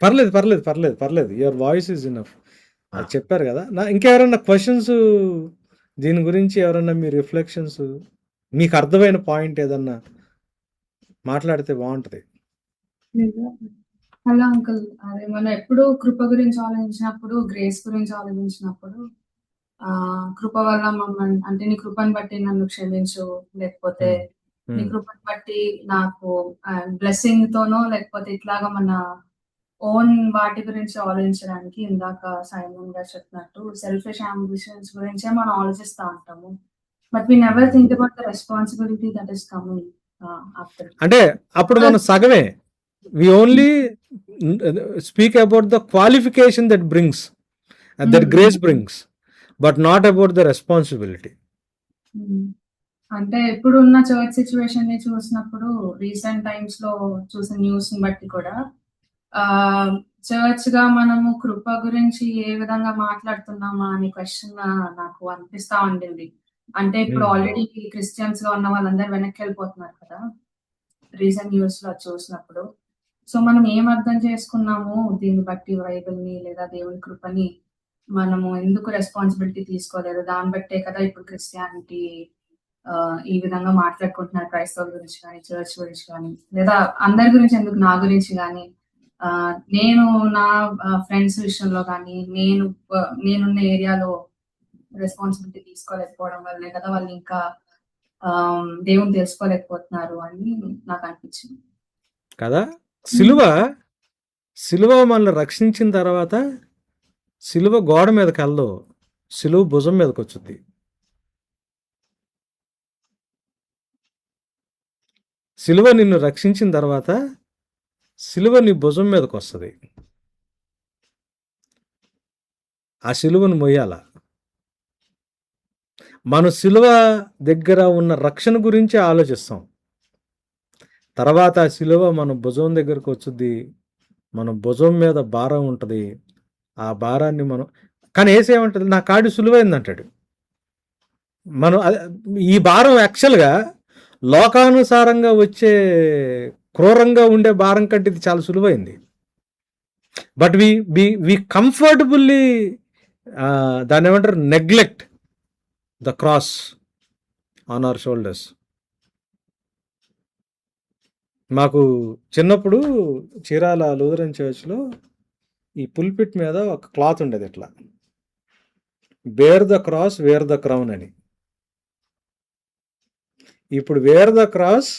పర్లేదు పర్లేదు పర్లేదు పర్లేదు, యువర్ వాయిస్ ఈజ్ ఇనఫ్. ఆ, అది చెప్పారు కదా. ఇంకెవరన్నా క్వశ్చన్స్ దీని గురించి, ఎవరన్నా మీ రిఫ్లెక్షన్స్, మీకు అర్థమైన పాయింట్ ఏదన్నా మాట్లాడితే బాగుంటుంది. హలో అంకుల్, అదే మనం ఎప్పుడు కృప గురించి ఆలోచించినప్పుడు, గ్రేస్ గురించి ఆలోచించినప్పుడు, కృప వల్ల మమ్మల్ని, అంటే నీ కృపను బట్టి నన్ను క్షమించు, లేకపోతే నీ కృపను బట్టి నాకు బ్లెస్సింగ్ తోనో, లేకపోతే ఇట్లాగా మన ఓన్ వాటి గురించి ఆలోచించడానికి, ఇందాక సైమన్ గారు చెప్పినట్టు సెల్ఫిష్ అంబిషన్స్ గురించే మనం ఆలోచిస్తూ ఉంటాము. But we never think about the responsibility that is coming after. అంటే అప్పుడు మనం సగమే, we only speak about the qualification that brings, that grace brings, but not about the responsibility. అంటే ఇప్పుడున్న చర్చ్ సిచ్యువేషన్ ని చూసినప్పుడు, రీసెంట్ టైమ్స్ లో చూసిన న్యూస్ ని బట్టి కూడా, చర్చ్ గా మనము కృప గురించి ఏ విధంగా మాట్లాడుతున్నామా అని క్వశ్చన్ నాకు అనిపిస్తా ఉండింది. అంటే ఇప్పుడు ఆల్రెడీ క్రిస్టియన్స్ గా ఉన్న వాళ్ళందరూ వెనక్కి వెళ్ళిపోతున్నారు కదా, రీసెంట్ న్యూస్ లో చూసినప్పుడు. సో మనం ఏం అర్థం చేసుకున్నాము దీన్ని బట్టి, బైబిల్ ని లేదా దేవుని కృపని మనము ఎందుకు రెస్పాన్సిబిలిటీ తీసుకోలేదు? దాన్ని బట్టే కదా ఇప్పుడు క్రిస్టియానిటీ ఈ విధంగా మాట్లాడుకుంటున్నారు, క్రైస్తవుల గురించి కానీ, చర్చ్ గురించి కానీ, లేదా అందరి గురించి ఎందుకు, నా గురించి కానీ, నేను నా ఫ్రెండ్స్ విషయంలో కానీ, నేనున్న ఏరియాలో రెస్పాన్సిబిలిటీ తీసుకోలేకపోవడం వల్లే కదా వాళ్ళు ఇంకా దేవుని తెలుసుకోలేకపోతున్నారు అని నాకు అనిపించింది కదా. సిలువ మనల్ని రక్షించిన తర్వాత సిలువ గోడ మీదకి వెళ్ళదు, సిలువ భుజం మీదకి వచ్చుద్ది. సిలువ నిన్ను రక్షించిన తర్వాత సిలువ నీ భుజం మీదకి వస్తుంది. ఆ సిలువను మొయ్యాల. మనం సిలువ దగ్గర ఉన్న రక్షణ గురించి ఆలోచిస్తాం, తర్వాత ఆ సిలువ మన భుజం దగ్గరకు వచ్చుద్ది, మన భుజం మీద భారం ఉంటుంది. ఆ భారాన్ని మనం, కానీ ఏసేమంటుంది, నా కాడి సులువైంది అంటాడు. మనం ఈ భారం యాక్చువల్గా లోకానుసారంగా వచ్చే క్రూరంగా ఉండే భారం కంటే ఇది చాలా సులువైంది. బట్ వి కంఫర్టబుల్లీ దాన్ని ఏమంటారు, neglect the cross on hour shoulders. మాకు చిన్నప్పుడు చీరాల లూథరన్ చర్చ్లో ఈ పుల్పిట్ మీద ఒక క్లాత్ ఉండేది, ఇట్లా bear the cross wear the crown అని. ఇప్పుడు wear the cross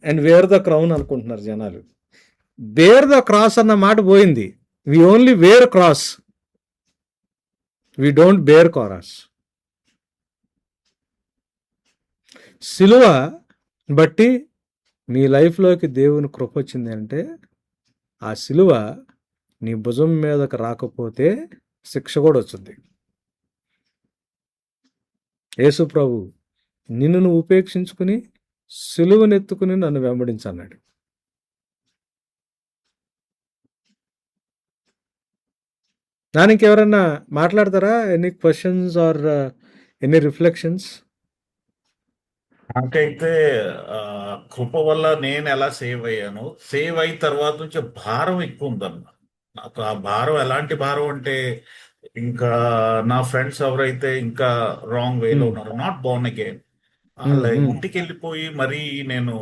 and wear the crown అనుకుంటున్నారు జనాలు. బేర్ ద క్రాస్ అన్న మాట పోయింది. We only wear cross, we don't bear cross. సిలువ బట్టి నీ లైఫ్లోకి దేవుని కృప వచ్చింది అంటే, ఆ సిలువ నీ భుజం మీదకి రాకపోతే శిక్ష కూడా వచ్చింది. యేసు ప్రభు నిన్ను నువ్వు ఉపేక్షించుకుని సిలువనెత్తుకుని నన్ను వెంబడించన్నాడు. దానికి ఎవరన్నా మాట్లాడతారా? Any questions or any reflections? నాకైతే కృప వల్ల నేను ఎలా సేవ్ అయ్యాను, సేవ్ అయిన తర్వాత నుంచి భారం ఎక్కువ ఉందన్న. నాకు ఆ భారం ఎలాంటి భారం అంటే, ఇంకా నా ఫ్రెండ్స్ ఎవరైతే ఇంకా రాంగ్ వేలో ఉన్నారు, నాట్ బోర్న్ అగైన్, వాళ్ళ ఇంటికి వెళ్ళిపోయి మరీ నేను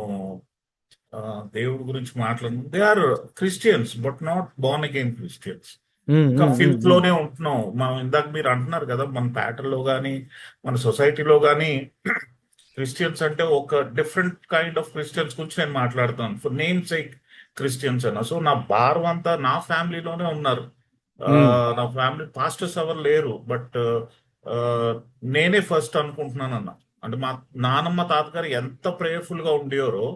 దేవుడి గురించి మాట్లాడు, they are Christians but not born again Christians. ఇంకా ఫిల్త్ లోనే ఉంటున్నాం మనం. ఇందాక మీరు అంటున్నారు కదా, మన ప్యాటర్న్లో కానీ మన సొసైటీలో కానీ క్రిస్టియన్స్ అంటే ఒక డిఫరెంట్ కైండ్ ఆఫ్ క్రిస్టియన్స్ గురించి నేను మాట్లాడుతాను, ఫర్ నేమ్ సేక్ క్రిస్టియన్స్ అన్న. సో నా భారం అంతా నా ఫ్యామిలీలోనే ఉన్నారు. నా ఫ్యామిలీ పాస్టర్స్ ఎవరు లేరు, బట్ నేనే ఫస్ట్ అనుకుంటున్నాను అన్న. అంటే మా నానమ్మ తాతగారు ఎంత ప్రేయర్ఫుల్ గా ఉండేవారో,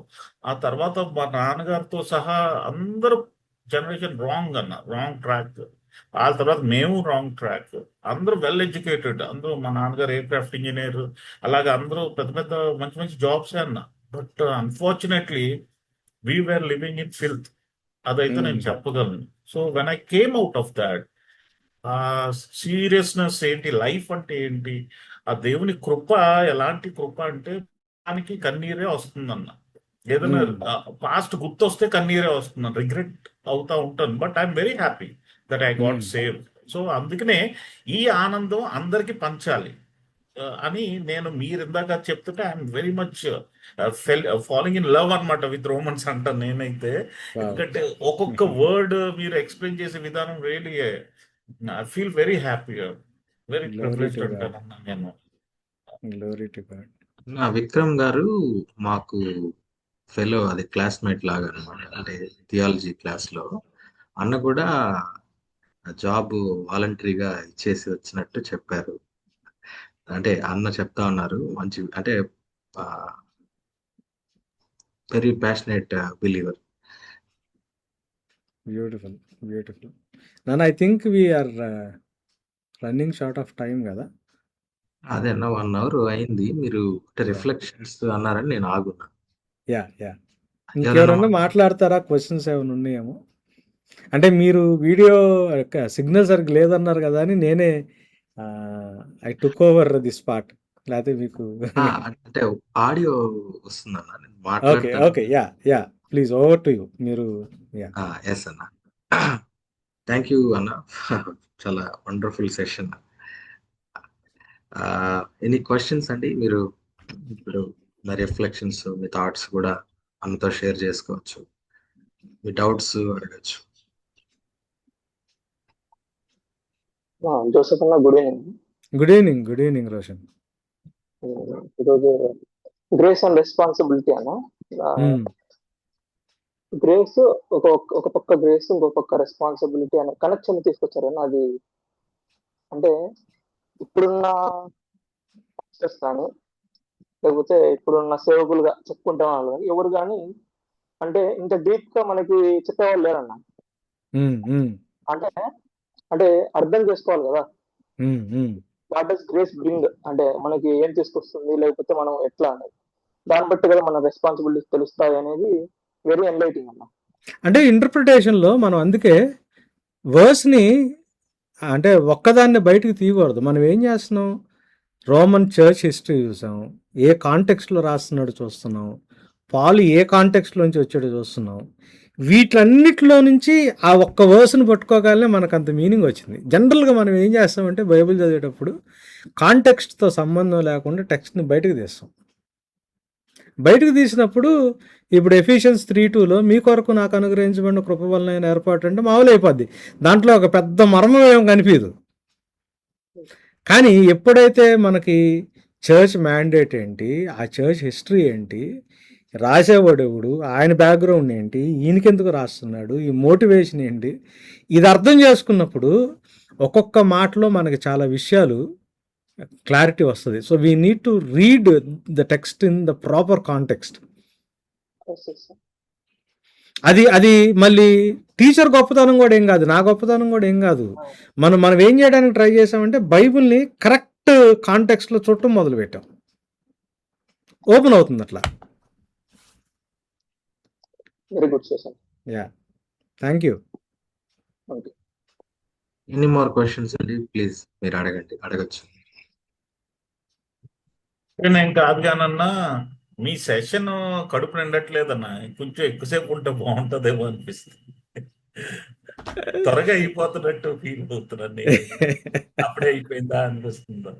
ఆ తర్వాత మా నాన్నగారితో సహా అందరూ జనరేషన్ రాంగ్ రాంగ్ ట్రాక్. ఆ తర్వాత మేము రాంగ్ ట్రాక్. అందరూ వెల్ ఎడ్యుకేటెడ్, అందరూ మా నాన్నగారు ఎయిర్క్రాఫ్ట్ ఇంజనీర్, అలాగే అందరూ పెద్ద పెద్ద మంచి మంచి jobs but unfortunately we were living in filth. అదైతే నేను చెప్పగలను. So when I came out of that, ఆ సీరియస్నెస్ ఏంటి, లైఫ్ అంటే ఏంటి, ఆ దేవుని కృప ఎలాంటి కృప అంటే దానికి కన్నీరే వస్తుందన్న. ఏదైనా పాస్ట్ గుర్తొస్తే కన్నీరే వస్తుందన్న, రిగ్రెట్ అవుతా ఉంటాను. But I'm very happy that I got save. So అందుకనే ఈ ఆనందం అందరికి పంచాలి అని నేను మీరు ఇందాక చెప్తుంటే I'm very much following in love అన్నమాట విత్ రోమన్స్ అంటాను నేనైతే. ఎందుకంటే ఒక్కొక్క వర్డ్ మీరు ఎక్స్ప్లెయిన్ చేసే విధానం really I feel very happy, very Glory privileged to God. అంటానన్నా నేను. Glory to God. నా విక్రమ్ గారు మాకు ఫెలో, అది క్లాస్మేట్ లాగా అనమాట. అంటే థియాలజీ క్లాస్ లో అన్న కూడా జాబ్ వాలంటరీగా ఇచ్చేసి వచ్చినట్టు చెప్పారు. అంటే అన్న చెప్తా ఉన్నారు మంచి, అంటే very passionate believer. Beautiful, beautiful. నాన్న, I think we're running short of time కదా. అదే అన్న 1 hour అయింది. మీరు రిఫ్లెక్షన్స్ అన్నారని నేను ఆగున్నా. యా యా ఇంకెవరన్నా మాట్లాడతారా? క్వశ్చన్స్ ఏమైనా ఉన్నాయేమో. అంటే మీరు వీడియో సిగ్నల్ సరిగ్గా లేదన్నారు కదా అని నేనే I took over this part. లేకపోతే మీకు అంటే ఆడియో వస్తుందన్న, నేను ఓకే మాట్లాడతాను. Okay yeah yeah please over to you. మీరు యా ఎస్ అన్న. థ్యాంక్ యూ అన్న, చాలా వండర్ఫుల్ సెషన్. ఎనీ క్వశ్చన్స్ అండి? మీరు ఇప్పుడు మీ రిఫ్లెక్షన్స్, మీ థాట్స్ కూడా అన్నతో షేర్ చేసుకోవచ్చు, మీ డౌట్స్ అడగచ్చు. జోసెఫ్ అన్న, good evening. Good evening. Good evening Roshan. ఈరోజు గ్రేస్ అండ్ రెస్పాన్సిబిలిటీ అన్న. గ్రేస్ ఒక పక్క గ్రేస్, ఇంకొక పక్క రెస్పాన్సిబిలిటీ అనే కనెక్షన్ తీసుకొచ్చారన్న. అది అంటే ఇప్పుడున్న పాస్టర్స్ కానీ, లేకపోతే ఇప్పుడున్న సేవకులుగా చెప్పుకుంటే వాళ్ళు కానీ, ఎవరు కానీ అంటే ఇంత డీప్ గా మనకి చెప్పేవాళ్ళు లేరన్న. అంటే అంటే అర్థం చేసుకోవాలి కదా, వాట్ డస్ గ్రేస్ బ్రింగ్, అంటే మనకి ఏం తీసుకొస్తుంది, లేకపోతే మనం ఎట్లా అనేది, దాన్ని బట్టి కదా మన రెస్పాన్సిబిలిటీస్ తెలుస్తాయి అనేది వెరీ ఎన్లైటింగ్ అన్న. అంటే ఇంటర్ప్రిటేషన్లో మనం అందుకే వర్స్ని అంటే ఒక్కదాన్ని బయటకు తీయకూడదు. మనం ఏం చేస్తున్నాం, రోమన్ చర్చ్ హిస్టరీ చూసాం, ఏ కాంటెక్స్ట్లో రాస్తున్నాడో చూస్తున్నాం, పాలు ఏ కాంటెక్స్లోంచి వచ్చాడో చూస్తున్నాం. వీటన్నిటిలో నుంచి ఆ ఒక్క వర్స్ని పట్టుకోగానే మనకు అంత మీనింగ్ వచ్చింది. జనరల్గా మనం ఏం చేస్తామంటే బైబిల్ చదివేటప్పుడు కాంటెక్స్ట్తో సంబంధం లేకుండా టెక్స్ట్ని బయటకు తీస్తాం. బయటకు తీసినప్పుడు ఇప్పుడు ఎఫిషియన్స్ 3:2లో మీ కొరకు నాకు అనుగ్రహించబడిన కృప వలన ఏర్పాటు అంటే మామూలు అయిపోద్ది. దాంట్లో ఒక పెద్ద మర్మం ఏం కనిపించదు. కానీ ఎప్పుడైతే మనకి చర్చ్ మ్యాండేట్ ఏంటి, ఆ చర్చ్ హిస్టరీ ఏంటి, రాసేవాడు ఎవడు, ఆయన బ్యాక్గ్రౌండ్ ఏంటి, ఈయనకెందుకు రాస్తున్నాడు, ఈ మోటివేషన్ ఏంటి, ఇది అర్థం చేసుకున్నప్పుడు ఒక్కొక్క మాటలో మనకి చాలా విషయాలు క్లారిటీ వస్తుంది. So we need to read the text in the proper context. అది మళ్ళీ టీచర్ గొప్పతనం కూడా ఏం కాదు, నా గొప్పతనం కూడా ఏం కాదు. మనం ఏం చేయడానికి ట్రై చేసామంటే బైబిల్ని కరెక్ట్ కాంటెక్స్ట్లో చూడటం మొదలు పెట్టాం. ఓపెన్ అవుతుంది అట్లా. Very good session. Yeah, thank you. Any more questions అండి? ప్లీజ్ మీరు అడగచ్చు. నేను కాదు కానన్నా, మీ సెషన్ కడుపు నిండట్లేదన్నా. కొంచెం ఎక్కువసేపు ఉంటే బాగుంటుందేమో అనిపిస్తుంది. త్వరగా అయిపోతున్నట్టు ఫీల్ అవుతున్నాను నేను. అప్పుడే అయిపోయిందా అనిపిస్తుంది.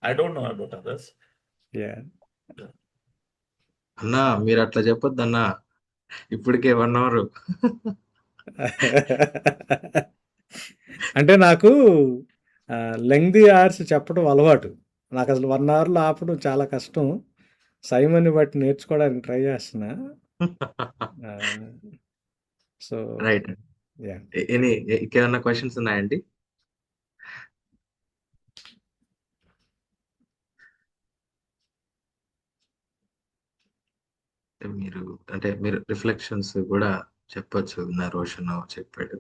I don't know about others. అన్నా మీరు అట్లా చెప్పొద్దు అన్నా, ఇప్పటికే 1 hour. అంటే నాకు లెంగ్దీ అవర్స్ చెప్పడం అలవాటు. నాకు అసలు 1 hourలో ఆపడం చాలా కష్టం. సైమన్ని బట్టి నేర్చుకోవడానికి ట్రై చేస్తున్నా. So right. ఇంకేమన్నా క్వశ్చన్స్ ఉన్నాయండి? మీరు అంటే మీరు రిఫ్లెక్షన్స్ కూడా చెప్పొచ్చు. నా రోషన్ చెప్పాడు.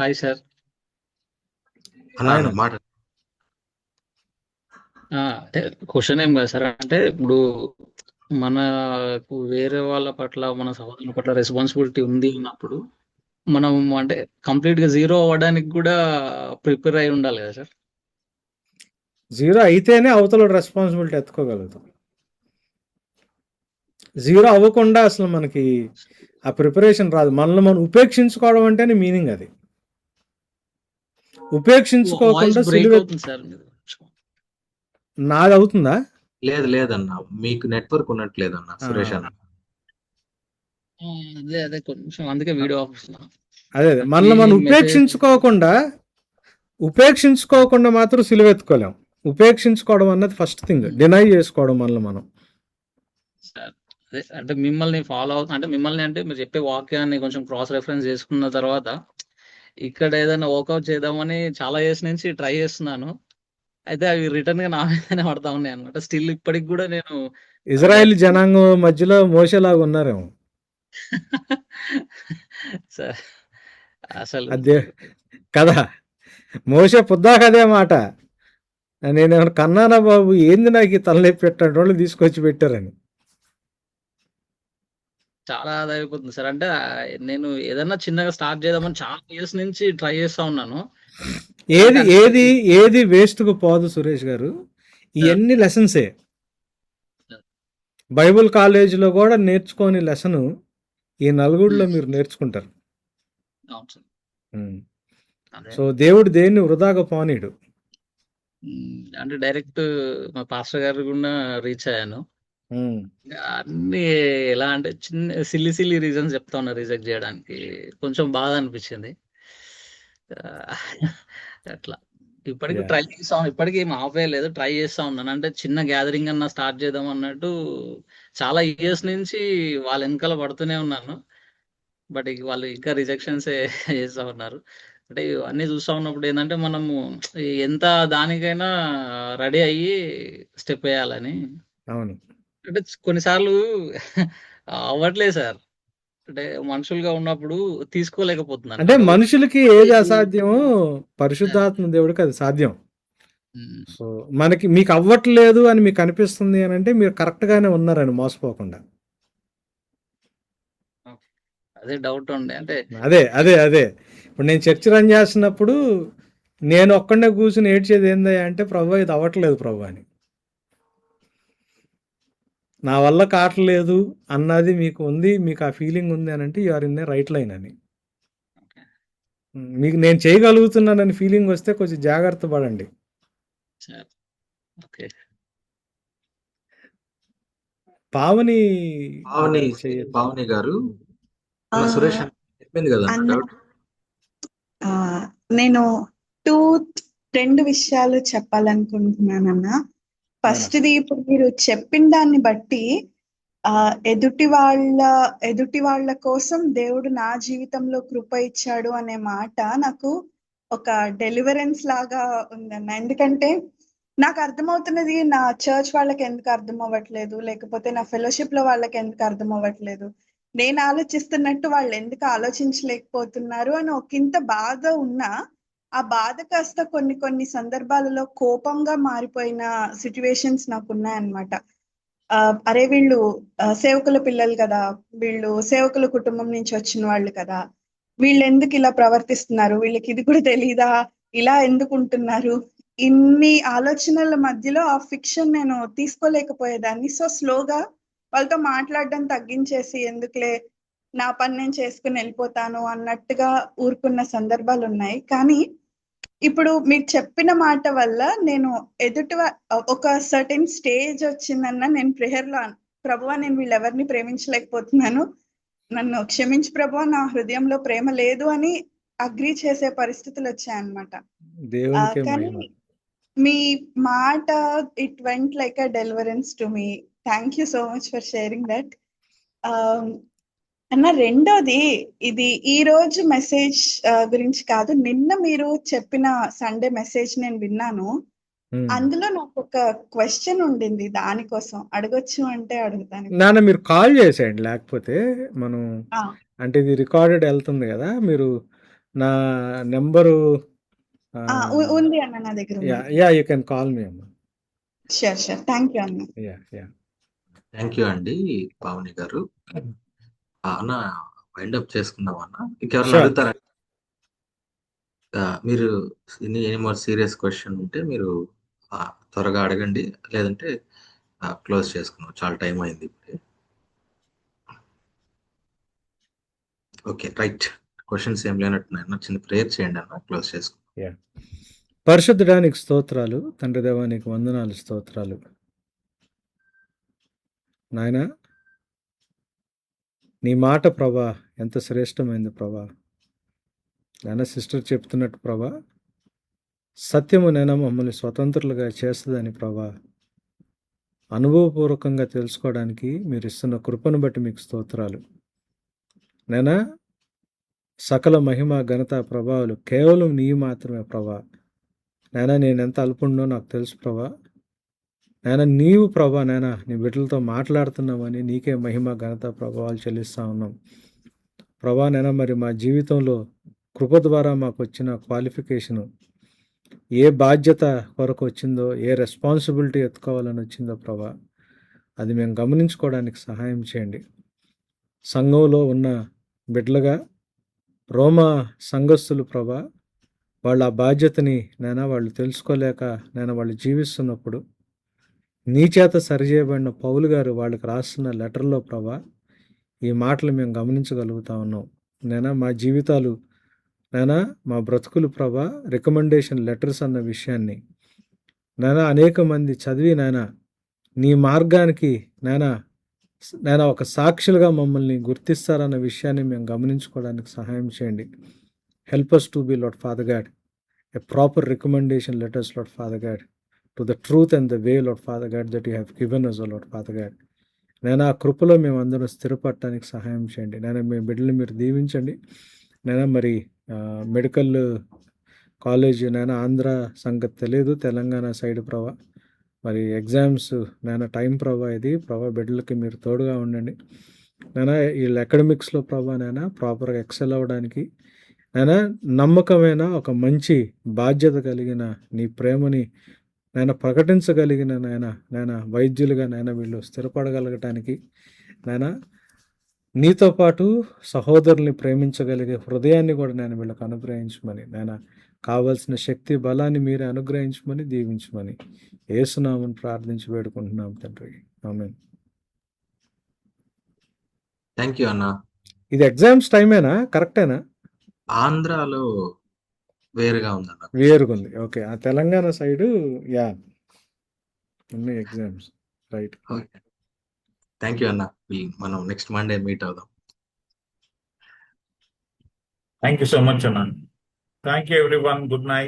Hi sir. అన్న ఆయన మాట అంటే క్వశ్చన్ ఏం కాదు సార్. అంటే ఇప్పుడు మనకు వేరే వాళ్ళ పట్ల, మన సహోదరుల పట్ల రెస్పాన్సిబిలిటీ ఉంది అన్నప్పుడు మనం అంటే కంప్లీట్ గా జీరో అవ్వడానికి కూడా ప్రిపేర్ అయి ఉండాలి కదా సార్. జీరో అయితేనే అవతల రెస్పాన్సిబిలిటీ ఎత్తుకోగలుగుతాం. జీరో అవ్వకుండా అసలు మనకి ఆ ప్రిపరేషన్ రాదు. మనల్ని మనం ఉపేక్షించుకోవడం అంటేనే మీనింగ్ అది. వాయిస్ ఉపేక్షించుకోకుండా బ్రేక్ సిలువ అవుతుంది సార్. నాది అవుతుందా? లేదన్న, మీకు నెట్వర్క్ ఉన్నట్లేదన్న సురేష్ అన్న. అదే కొంచెం అందుకే వీడియో ఆఫ్ చేస్తున్నా. అదే మనల్ని మనం ఉపేక్షించుకోకుండా మాత్రం సిలువ ఎత్తుకోలేం. ఉపేక్షించుకోవడం అన్నది ఫస్ట్ థింగ్. డినై చేసుకోవడం మనల్ని మనం. సార్ అదే అంటే మిమ్మల్ని ఫాలో అవుతున్నా, అంటే మిమ్మల్ని అంటే మీరు చెప్పే వాక్యాన్ని కొంచెం క్రాస్ రెఫరెన్స్ చేసుకున్న తర్వాత ఇక్కడ ఏదైనా వర్కౌట్ చేద్దామని చాలా ఇయర్స్ నుంచి ట్రై చేస్తున్నాను. అయితే అవి రిటర్న్ గా నా మీదనే పడతా ఉన్నాయి అనమాట. స్టిల్ ఇప్పటికి కూడా నేను ఇజ్రాయెల్ జనాంగం మధ్యలో మోసేలాగా ఉన్నారేమో. సార్ అసలు అదే కదా, మోసే పొద్దాక అదే మాట. నేనేమన్నా కన్నానా బాబు, ఏంది నాకు ఈ తలనొప్పి పెట్టాడు, వాళ్ళు తీసుకొచ్చి పెట్టారని. చాలా ఆదా అయిపోతుంది సార్. అంటే నేను ఏదన్నా చిన్నగా స్టార్ట్ చేద్దామని చాలా ఇయర్స్ నుంచి ట్రై చేస్తా ఉన్నాను. ఏది ఏది ఏది వేస్ట్కు పోదు సురేష్ గారు. ఇవన్నీ లెసన్సే. బైబుల్ కాలేజీలో కూడా నేర్చుకోని లెసను ఈ నలుగురిలో మీరు నేర్చుకుంటారు. అవును సార్. అదే సో దేవుడు దేన్ని వృధాగా పోనీడు. అంటే డైరెక్ట్ మా పాస్టర్ గారు కూడా రీచ్ అయ్యాను. అన్ని ఎలా అంటే చిన్న సిల్లీ రీజన్స్ చెప్తా ఉన్నా రిజెక్ట్ చేయడానికి. కొంచెం బాధ అనిపించింది. అట్లా ఇప్పటికి Yeah. ట్రై చేస్తాం. ఇప్పటికి ఏం ఆపేయలేదు, ట్రై చేస్తా ఉన్నాను. అంటే చిన్న గ్యాదరింగ్ అన్న స్టార్ట్ చేద్దాం అన్నట్టు చాలా ఇయర్స్ నుంచి వాళ్ళ వెనకాల పడుతూనే ఉన్నాను. బట్ వాళ్ళు ఇంకా రిజెక్షన్స్ చేస్తా ఉన్నారు. అంటే ఇవన్నీ చూస్తా ఉన్నప్పుడు ఏంటంటే మనము ఎంత దానికైనా రెడీ అయ్యి స్టెప్ వేయాలని. అవును. అంటే కొన్నిసార్లు అవ్వట్లేదు సార్. అంటే మనుషులుగా ఉన్నప్పుడు తీసుకోలేకపోతున్నాను. అంటే మనుషులకి ఏది అసాధ్యమో పరిశుద్ధాత్మ దేవుడికి అది సాధ్యం. సో మీకు అవ్వట్లేదు అని మీకు అనిపిస్తుంది అని అంటే మీరు కరెక్ట్గానే ఉన్నారని మోసపోకుండా. అదే డౌట్ ఉండే. అంటే అదే అదే అదే ఇప్పుడు నేను చర్చ్ రన్ చేస్తున్నప్పుడు నేను ఒక్కడే కూర్చుని ఏడ్చేది ఏందయ్యా అంటే, ప్రభు ఇది అవ్వట్లేదు ప్రభు అని. నా వల్ల కావట్లేదు అన్నది మీకు ఉంది, మీకు ఆ ఫీలింగ్ ఉంది అని అంటే you are in a right line అని. మీకు నేను చేయగలుగుతున్నానని ఫీలింగ్ వస్తే కొంచెం జాగ్రత్త పడండి. పావని పావని గారు సురేష్ చెప్పింది కదా డౌట్. నేను రెండు విషయాలు చెప్పాలనుకుంటున్నానన్నా. ఫస్ట్ది, ఇప్పుడు మీరు చెప్పిన దాన్ని బట్టి ఎదుటి వాళ్ళ కోసం దేవుడు నా జీవితంలో కృప ఇచ్చాడు అనే మాట నాకు ఒక డెలివరెన్స్ లాగా ఉందన్న. ఎందుకంటే నాకు అర్థమవుతున్నది నా చర్చ్ వాళ్ళకి ఎందుకు అర్థం అవ్వట్లేదు, లేకపోతే నా ఫెలోషిప్ లో వాళ్ళకి ఎందుకు అర్థం అవ్వట్లేదు, నేను ఆలోచిస్తున్నట్టు వాళ్ళు ఎందుకు ఆలోచించలేకపోతున్నారు అని ఒకంత బాధ ఉన్నా, ఆ బాధ కాస్త కొన్ని సందర్భాలలో కోపంగా మారిపోయిన సిచ్యువేషన్స్ నాకు ఉన్నాయన్నమాట. అరే వీళ్ళు సేవకుల పిల్లలు కదా, వీళ్ళు సేవకుల కుటుంబం నుంచి వచ్చిన వాళ్ళు కదా, వీళ్ళు ఎందుకు ఇలా ప్రవర్తిస్తున్నారు, వీళ్ళకి ఇది కూడా తెలీదా, ఇలా ఎందుకు ఉంటున్నారు, ఇన్ని ఆలోచనల మధ్యలో ఆ ఫిక్షన్ నేను తీసుకోలేకపోయేదాన్ని. సో స్లోగా వాళ్ళతో మాట్లాడడం తగ్గించేసి, ఎందుకులే నా పని నేను చేసుకుని వెళ్ళిపోతాను అన్నట్టుగా ఊరుకున్న సందర్భాలు ఉన్నాయి. కానీ ఇప్పుడు మీరు చెప్పిన మాట వల్ల నేను ఒక సర్టెన్ స్టేజ్ వచ్చిందన్న నేను ప్రేయర్లో, ప్రభువా నేను వీళ్ళెవరిని ప్రేమించలేకపోతున్నాను, నన్ను క్షమించి ప్రభువా, నా హృదయంలో ప్రేమ లేదు అని అగ్రీ చేసే పరిస్థితులు వచ్చాయన్నమాట. కానీ మీ మాట it went like a deliverance to me. Thank you so much for sharing that. అన్న, రెండోది, ఇది ఈ రోజు మెసేజ్ గురించి కాదు, నిన్న మీరు చెప్పిన సండే మెసేజ్ నేను విన్నాను. అందులో నాకు ఒక క్వశ్చన్ ఉండింది, దానికోసం అడగొచ్చు అంటే అడుగుతాను. నాన్న మీరు కాల్ చేసేయండి, లేకపోతే మనం ఆ, అంటే ఇది రికార్డెడ్ వెళ్తుంది కదా, మీరు నా నెంబరు ఉంది అన్న, నా దగ్గర యా ఉంది. Yeah you can call me అమ్మ. షూర్ షూర్, థ్యాంక్ యూ అన్న. యా యా థ్యాంక్ యూ అండి పావని గారు. అన్న వైండప్ చేసుకుందాం అన్న. ఇంకెవరైనా షూర్. అడుగుతారా? మీరు ఎనీ మోర్ సీరియస్ క్వశ్చన్ ఉంటే మీరు త్వరగా అడగండి, లేదంటే క్లోజ్ చేసుకున్నాం, చాలా టైం అయింది ఇప్పుడే. ఓకే రైట్, క్వశ్చన్స్ ఏం లేనట్టున్నాయన్న, చిన్న ప్రేయర్ చేయండి అన్న, క్లోజ్ చేసుకున్నాం. యా పరిశుద్ధడానికి స్తోత్రాలు తండ్రి దేవా, నీకు వందనాలు, స్తోత్రాలు నాయనా. నీ మాట ప్రభా ఎంత శ్రేష్టమైంది ప్రభా. నాన్న సిస్టర్ చెప్తున్నట్టు ప్రభా, సత్యము నేను మమ్మల్ని స్వతంత్రులుగా చేస్తుందని ప్రభా, అనుభవపూర్వకంగా తెలుసుకోవడానికి మీరు ఇస్తున్న కృపను బట్టి మీకు స్తోత్రాలు. నేనా సకల మహిమ ఘనత ప్రభావాలు కేవలం నీ మాత్రమే ప్రభా. నాయనా నేను ఎంత అల్పుండో నాకు తెలుసు ప్రభా. నాయనా నీవు ప్రభా, నాయనా నీ బిడ్డలతో మాట్లాడుతున్నామని నీకే మహిమ ఘనత ప్రభావాలు చెల్లిస్తూ ఉన్నాం ప్రభా. నాయనా మరి మా జీవితంలో కృప ద్వారా మాకు వచ్చిన క్వాలిఫికేషను, ఏ బాధ్యత కొరకు వచ్చిందో, ఏ రెస్పాన్సిబిలిటీ ఎత్తుకోవాలని వచ్చిందో ప్రభా, అది మేము గమనించుకోవడానికి సహాయం చేయండి. సంఘంలో ఉన్న బిడ్డలుగా రోమా సంఘస్థులు ప్రభా, వాళ్ళ ఆ బాధ్యతని వాళ్ళు తెలుసుకోలేక వాళ్ళు జీవిస్తున్నప్పుడు నీ చేత సరిచేయబడిన పౌలు గారు వాళ్ళకి రాస్తున్న లెటర్లో ప్రభా, ఈ మాటలు మేము గమనించగలుగుతా ఉన్నాం. మా జీవితాలు మా బ్రతుకులు ప్రభా రికమెండేషన్ లెటర్స్ అన్న విషయాన్ని అనేక మంది చదివి నీ మార్గానికి ఒక సాక్షులుగా మమ్మల్ని గుర్తిస్తారన్న విషయాన్ని మేము గమనించుకోవడానికి సహాయం చేయండి. Help us to be lord father God a proper recommendation letters, Lord Father God, to the truth and the way, Lord Father God, that you have given us, Lord Father God. ఆ కృపలో మేము అందరం స్థిరపడటానికి సహాయం చేయండి. మీ బిడ్డలు మీరు దీవించండి. మరి మెడికల్ కాలేజ్ ఆంధ్ర సంగతి తెలియదు, తెలంగాణ సైడ్ ప్రభా, మరి ఎగ్జామ్స్ టైం ప్రభా, ఇది ప్రభా బిడ్డలకి మీరు తోడుగా ఉండండి. వీళ్ళ అకాడమిక్స్లో ప్రభా ప్రాపర్గా ఎక్సెల్ అవ్వడానికి నమ్మకమైన ఒక మంచి బాధ్యత కలిగిన నీ ప్రేమని ప్రకటించగలిగిన వైద్యులుగా వీళ్ళు స్థిరపడగలగటానికి నీతో పాటు సహోదరుల్ని ప్రేమించగలిగే హృదయాన్ని కూడా వీళ్ళకి అనుగ్రహించమని, కావలసిన శక్తి బలాన్ని మీరే అనుగ్రహించమని, దీవించమని యేసునామమున ప్రార్థించి వేడుకుంటున్నాం తండ్రి, ఆమేన్. థ్యాంక్ యూ అన్న. ఇది ఎగ్జామ్స్ టైమేనా, కరెక్టేనా? ఆంధ్రాలో వేరుగా ఉందన్న. వేరుగా ఉంది. ఓకే, ఆ తెలంగాణ సైడు యా ఉన్నాయి exams, right. Okay, thank you అన్న. మనం నెక్స్ట్ మండే మీట్ అవుదాం. థ్యాంక్ యూ సో మచ్ అన్న. Thank you everyone. Good night.